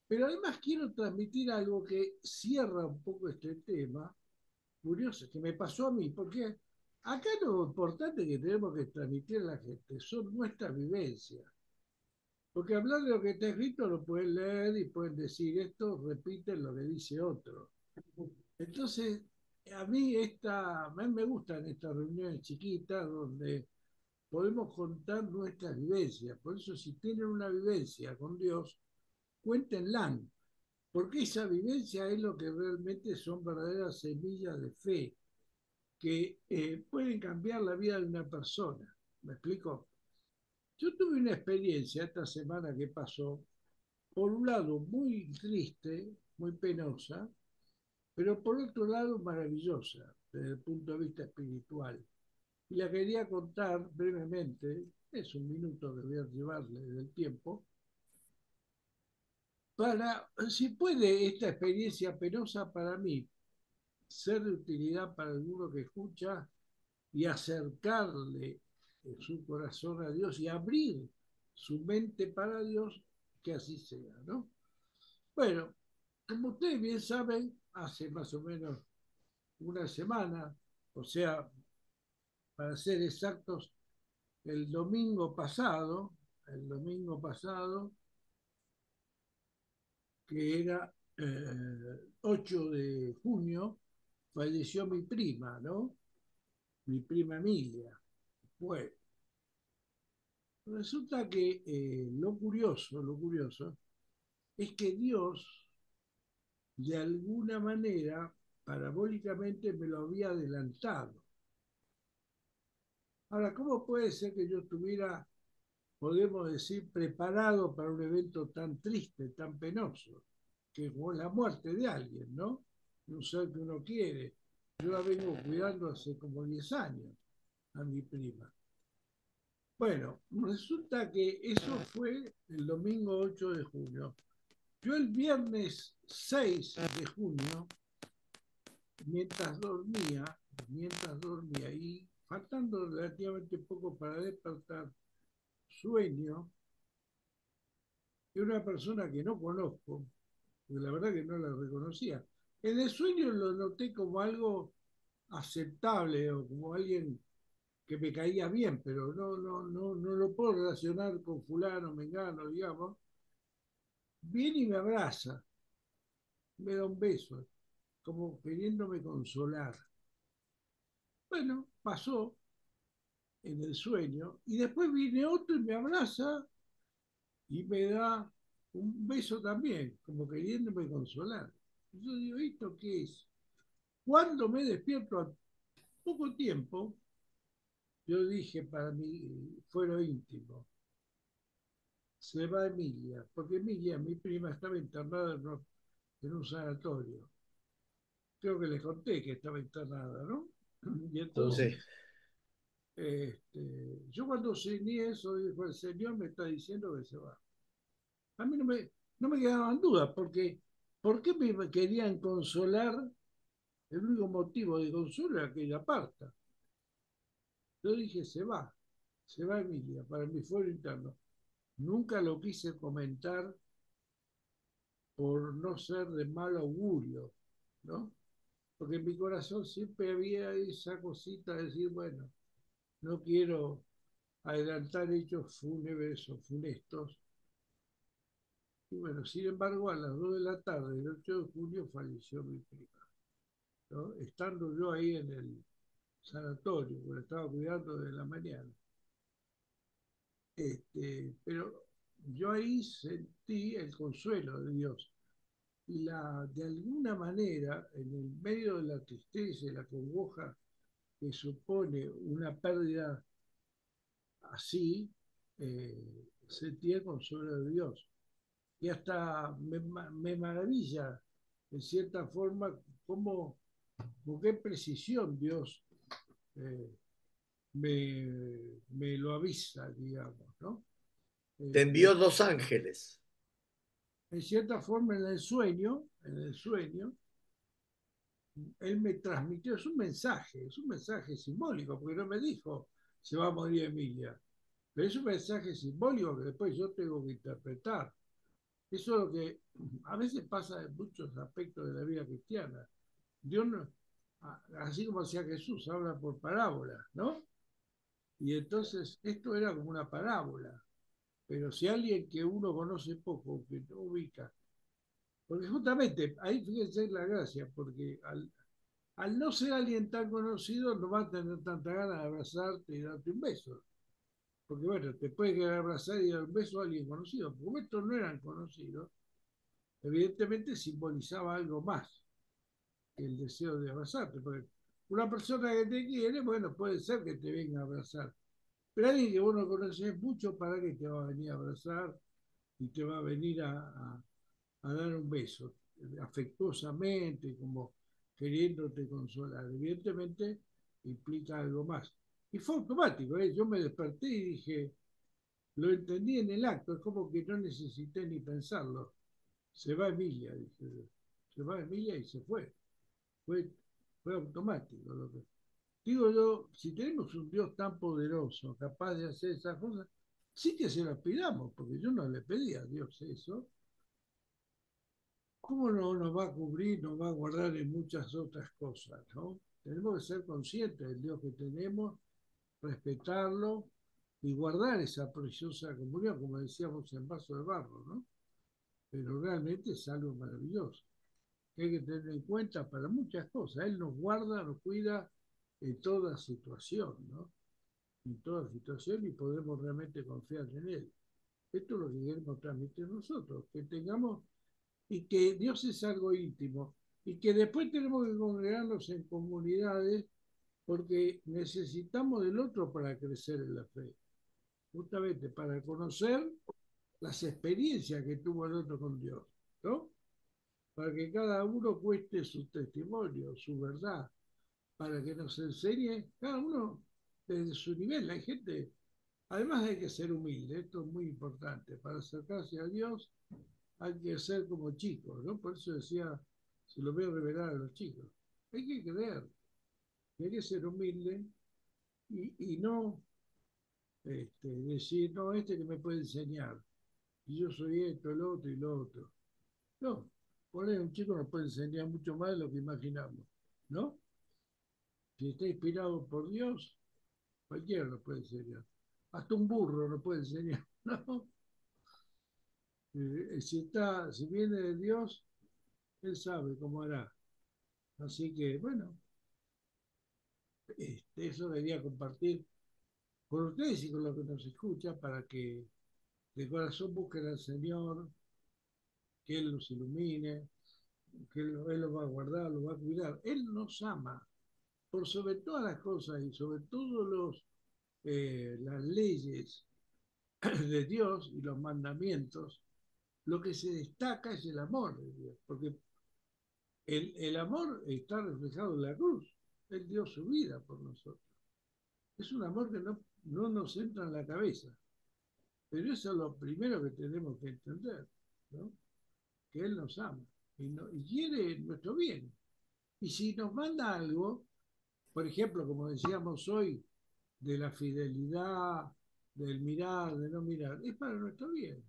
Pero además quiero transmitir algo que cierra un poco este tema, curioso, que me pasó a mí, porque acá lo importante que tenemos que transmitir a la gente son nuestras vivencias. Porque hablar de lo que está escrito lo pueden leer y pueden decir esto, repiten lo que dice otro. Entonces, a mí me gustan estas reuniones chiquitas donde podemos contar nuestras vivencias. Por eso, si tienen una vivencia con Dios, cuéntenla, porque esa vivencia es lo que realmente son verdaderas semillas de fe que pueden cambiar la vida de una persona. ¿Me explico? Yo tuve una experiencia esta semana que pasó, por un lado muy triste, muy penosa, pero por otro lado maravillosa desde el punto de vista espiritual. Y la quería contar brevemente, es un minuto que voy a llevarle del tiempo, para, si puede, esta experiencia penosa para mí ser de utilidad para alguno que escucha y acercarle su corazón a Dios y abrir su mente para Dios, que así sea, ¿no? Bueno, como ustedes bien saben, hace más o menos una semana, o sea, para ser exactos, el domingo pasado, que era 8 de junio, falleció mi prima, ¿no? mi prima Emilia. Bueno, resulta que lo curioso es que Dios, de alguna manera, parabólicamente me lo había adelantado. Ahora, ¿cómo puede ser que yo estuviera, podemos decir, preparado para un evento tan triste, tan penoso, que es la muerte de alguien, ¿no? De un ser que uno quiere. Yo la vengo cuidando hace como 10 años a mi prima. Bueno, resulta que eso fue el domingo 8 de junio. Yo el viernes 6 de junio, mientras dormía, y faltando relativamente poco para despertar, sueño de una persona que no conozco, porque la verdad que no la reconocía. En el sueño lo noté como algo aceptable o como alguien que me caía bien, pero no lo puedo relacionar con fulano, mengano, digamos. Viene y me abraza, me da un beso, como queriéndome consolar. Bueno, pasó en el sueño y después viene otro y me abraza y me da un beso también, como queriéndome consolar. Yo digo, ¿esto qué es? Cuando me despierto a poco tiempo, yo dije para mi fuero íntimo, se va Emilia, porque Emilia, mi prima, estaba internada en un sanatorio. Creo que les conté que estaba internada, ¿no? Y Sí. entonces, yo cuando cené eso, dijo, el Señor me está diciendo que se va. A mí no me quedaban dudas, porque ¿por qué me querían consolar? El único motivo de consuelo era que ella parta. Yo dije, se va Emilia, para mi fuero interno. Nunca lo quise comentar por no ser de mal augurio, ¿no? Porque en mi corazón siempre había esa cosita de decir, bueno, no quiero adelantar hechos fúnebres o funestos. Y bueno, sin embargo, a las 2 de la tarde del 8 de junio falleció mi prima, ¿no? Estando yo ahí en el sanatorio, porque estaba cuidando de la mañana. Pero yo ahí sentí el consuelo de Dios. De alguna manera, en el medio de la tristeza y la congoja que supone una pérdida así, sentí el consuelo de Dios. Y hasta me maravilla, en cierta forma, cómo, con qué precisión Dios eh, me lo avisa, digamos, ¿no? Te Me envió dos ángeles. en cierta forma en el sueño, él me transmitió, es un mensaje simbólico, porque no me dijo se va a morir Emilia, pero es un mensaje simbólico que después yo tengo que interpretar. Eso es lo que a veces pasa en muchos aspectos de la vida cristiana. Dios no, así como decía Jesús, habla por parábolas, ¿no? Y entonces esto era como una parábola, pero si alguien que uno conoce poco, que no ubica, porque justamente ahí fíjense la gracia, porque al no ser alguien tan conocido no va a tener tanta ganas de abrazarte y darte un beso. Porque bueno, te puede querer abrazar y dar un beso a alguien conocido. Como estos no eran conocidos, evidentemente simbolizaba algo más que el deseo de abrazarte. Porque una persona que te quiere, bueno, puede ser que te venga a abrazar. Pero alguien que vos no conoces mucho, ¿para que te va a venir a abrazar y te va a venir a dar un beso? Afectuosamente, como queriéndote consolar. Evidentemente implica algo más. Y fue automático, ¿eh? Yo me desperté y dije, lo entendí en el acto, es como que no necesité ni pensarlo. Se va Emilia, dije yo. Se va Emilia y se fue. Fue, fue automático. Digo yo, si tenemos un Dios tan poderoso, capaz de hacer esas cosas, sí que se lo pidamos, porque yo no le pedí a Dios eso. ¿Cómo no nos va a cubrir, nos va a guardar en muchas otras cosas, ¿no? Tenemos que ser conscientes del Dios que tenemos, respetarlo y guardar esa preciosa comunión, como decíamos, en vaso de barro, ¿no? Pero realmente es algo maravilloso, que hay que tener en cuenta para muchas cosas. Él nos guarda, nos cuida en toda situación, ¿no? En toda situación y podemos realmente confiar en Él. Esto es lo que queremos transmitir nosotros, que tengamos y que Dios es algo íntimo y que después tenemos que congregarnos en comunidades porque necesitamos del otro para crecer en la fe, justamente para conocer las experiencias que tuvo el otro con Dios, ¿no? Para que cada uno cueste su testimonio, su verdad, para que nos enseñe cada uno desde su nivel. Hay gente, además hay que ser humilde, esto es muy importante, para acercarse a Dios hay que ser como chicos, ¿no? Por eso decía, se lo voy a revelar a los chicos. Hay que creer, hay que ser humilde y no decir, no, este que me puede enseñar, y yo soy esto, el otro y lo otro. No, por ahí un chico nos puede enseñar mucho más de lo que imaginamos, ¿no? Si está inspirado por Dios, cualquiera lo puede enseñar. Hasta un burro lo puede enseñar, ¿no? Si viene de Dios, Él sabe cómo hará. Así que, bueno, eso quería compartir con ustedes y con los que nos escuchan para que de corazón busquen al Señor, que Él los ilumine, que Él los va a guardar, los va a cuidar. Él nos ama por sobre todas las cosas y sobre todos las leyes de Dios y los mandamientos. Lo que se destaca es el amor de Dios, porque el amor está reflejado en la cruz. Él dio su vida por nosotros. Es un amor que no nos entra en la cabeza. Pero eso es lo primero que tenemos que entender, ¿no? Que Él nos ama y quiere nuestro bien. Y si nos manda algo, por ejemplo, como decíamos hoy, de la fidelidad, del mirar, de no mirar, es para nuestro bien,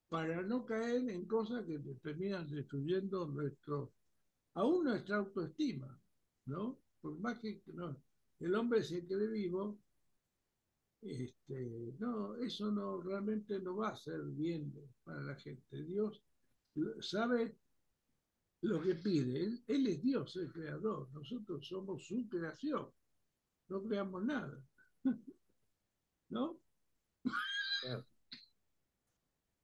para no caer en cosas que terminan destruyendo aún nuestra autoestima, ¿no? Por más que no, el hombre se cree vivo, no, eso no realmente no va a ser bien para la gente. Dios sabe lo que pide. Él es Dios, el creador. Nosotros somos su creación. No creamos nada, ¿no? Claro.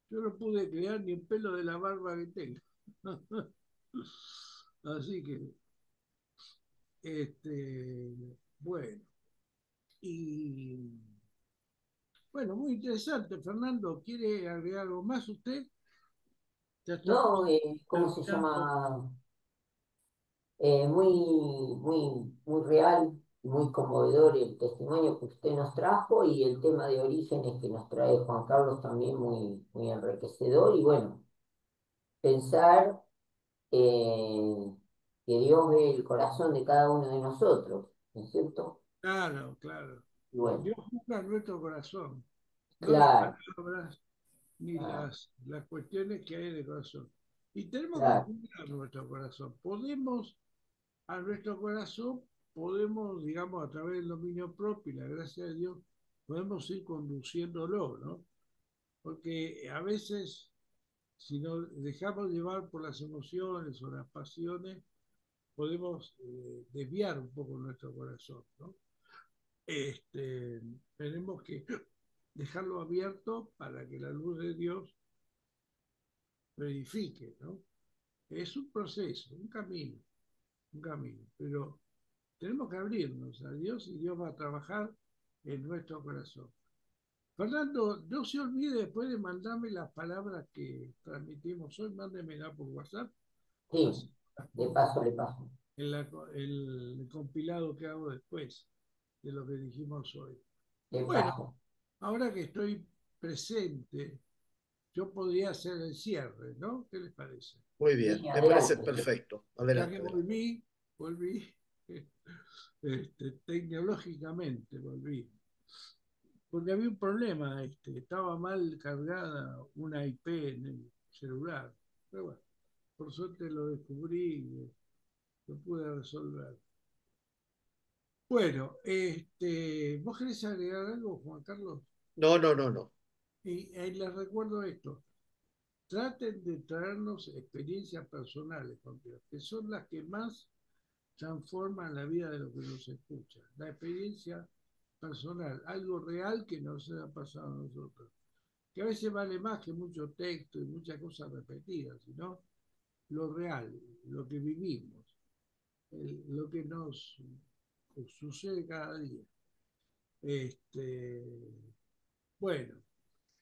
Yo no pude crear ni un pelo de la barba que tengo. Así que, bueno. Y bueno, muy interesante. Fernando, ¿quiere agregar algo más usted? Ya estamos No, ¿cómo se terminando. llama? Muy real, muy conmovedor el testimonio que usted nos trajo y el tema de orígenes que nos trae Juan Carlos también muy enriquecedor. Y bueno, pensar que Dios ve el corazón de cada uno de nosotros, ¿no es cierto? Claro, claro. Y bueno, Dios busca nuestro corazón, no las claro, palabras ni claro, las cuestiones que hay en el corazón. Y tenemos que claro, cuidar nuestro corazón. A nuestro corazón, podemos, digamos, a través del dominio propio y la gracia de Dios, podemos ir conduciéndolo, ¿no? Porque a veces, si nos dejamos llevar por las emociones o las pasiones, podemos desviar un poco nuestro corazón, ¿no? Tenemos que dejarlo abierto para que la luz de Dios verifique, ¿no? Es un proceso, un camino, pero tenemos que abrirnos a Dios y Dios va a trabajar en nuestro corazón. Fernando, no se olvide después de mandarme las palabras que transmitimos hoy, mándemela por WhatsApp, sí, así las de pongo paso le paso, en el compilado que hago después de lo que dijimos hoy. de Bueno, paso. ahora que estoy presente, yo podría hacer el cierre, ¿no? ¿Qué les parece? Muy Sí, bien, me parece adelante. perfecto. Ya que Adelante, adelante. volví, tecnológicamente volví. Porque había un problema, estaba mal cargada una IP en el celular. Pero bueno, por suerte lo descubrí y lo pude resolver. Bueno, ¿vos querés agregar algo, Juan Carlos? No, no, no, no. Y les recuerdo esto, traten de traernos experiencias personales con Dios, que son las que más transforman la vida de los que nos escuchan. La experiencia personal, algo real que nos ha pasado a nosotros, que a veces vale más que mucho texto y muchas cosas repetidas, sino lo real, lo que vivimos, lo que nos sucede cada día. Bueno,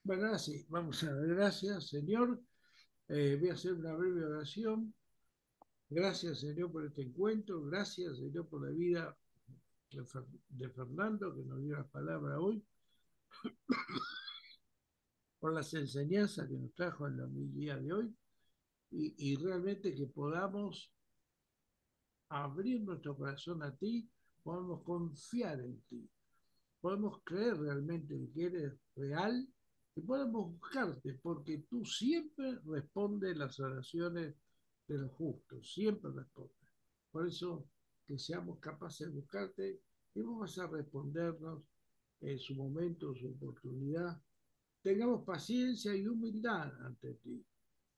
bueno, ahora sí, vamos a ver, gracias, Señor. Voy a hacer una breve oración. Gracias, Señor, por este encuentro. Gracias, Señor, por la vida de Fernando, que nos dio la palabra hoy, por las enseñanzas que nos trajo en la homilía de hoy, y realmente que podamos abrir nuestro corazón a ti, podamos confiar en ti, podemos creer realmente que eres real y podemos buscarte, porque tú siempre respondes las oraciones de los justos, siempre respondes. Por eso, que seamos capaces de buscarte y vos vas a respondernos en su momento, su oportunidad. Tengamos paciencia y humildad ante ti.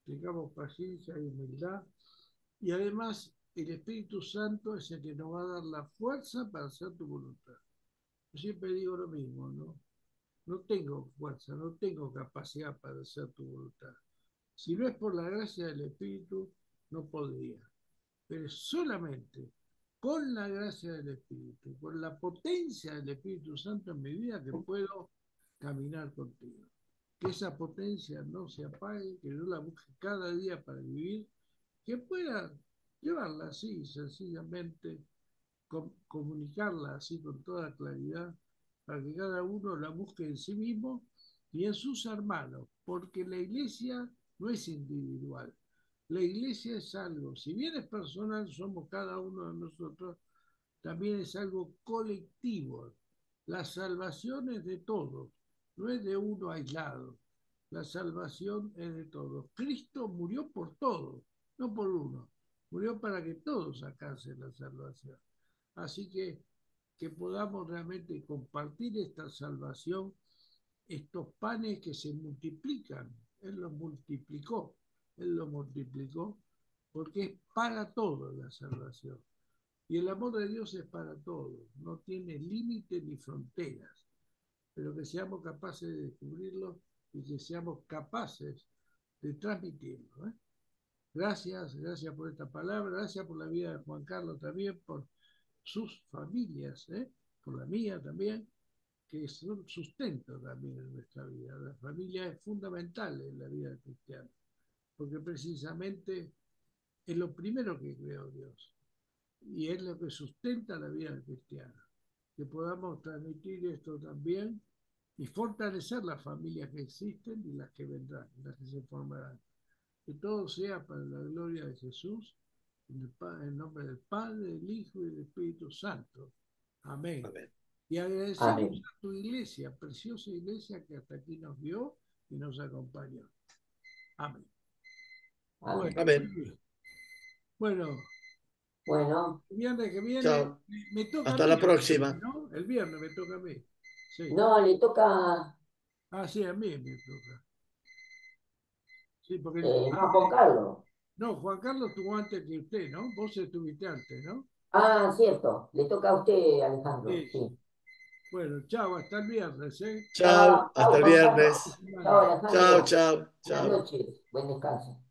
Tengamos paciencia y humildad. Y además, el Espíritu Santo es el que nos va a dar la fuerza para hacer tu voluntad. Yo siempre digo lo mismo, ¿no? No tengo fuerza, no tengo capacidad para hacer tu voluntad. Si no es por la gracia del Espíritu, no podría. Pero solamente con la gracia del Espíritu, con la potencia del Espíritu Santo en mi vida, que puedo caminar contigo. Que esa potencia no se apague, que yo la busque cada día para vivir, que pueda llevarla así, sencillamente, comunicarla así con toda claridad, para que cada uno la busque en sí mismo y en sus hermanos, porque la iglesia no es individual. La iglesia es algo, si bien es personal, somos cada uno de nosotros, también es algo colectivo. La salvación es de todos, no es de uno aislado. La salvación es de todos. Cristo murió por todos, no por uno. Murió para que todos alcancen la salvación. Así que podamos realmente compartir esta salvación, estos panes que se multiplican. Él los multiplicó, Él los multiplicó, porque es para todos la salvación. Y el amor de Dios es para todos, no tiene límites ni fronteras, pero que seamos capaces de descubrirlo y que seamos capaces de transmitirlo. Gracias, gracias por esta palabra, gracias por la vida de Juan Carlos también, por sus familias, por la mía también, que son sustento también en nuestra vida. La familia es fundamental en la vida cristiana, porque precisamente es lo primero que creó Dios y es lo que sustenta la vida cristiana. Que podamos transmitir esto también y fortalecer las familias que existen y las que vendrán, las que se formarán. Que todo sea para la gloria de Jesús, en nombre del Padre, del Hijo y del Espíritu Santo. Amén. Amén. Y agradecemos Amén. a tu iglesia, preciosa iglesia que hasta aquí nos vio y nos acompañó. Amén. Amén. Bueno, Amén. bueno, Bueno, el viernes que viene Chao. me toca a Hasta mí, la próxima. ¿no? El viernes me toca a mí. Sí. no, le toca Ah, sí, a mí me toca. Sí, porque no, Juan Carlos. no, Juan Carlos estuvo antes que usted, ¿no? Vos estuviste antes, ¿no? Ah, cierto, le toca a usted, Alejandro, Sí. sí. Bueno, chao, hasta el viernes, ¿eh? Chao. Chao, Hasta el Juan Carlos. viernes. Chao, Chao, Alejandro. chao, Buenas chao. noches. Buen descanso.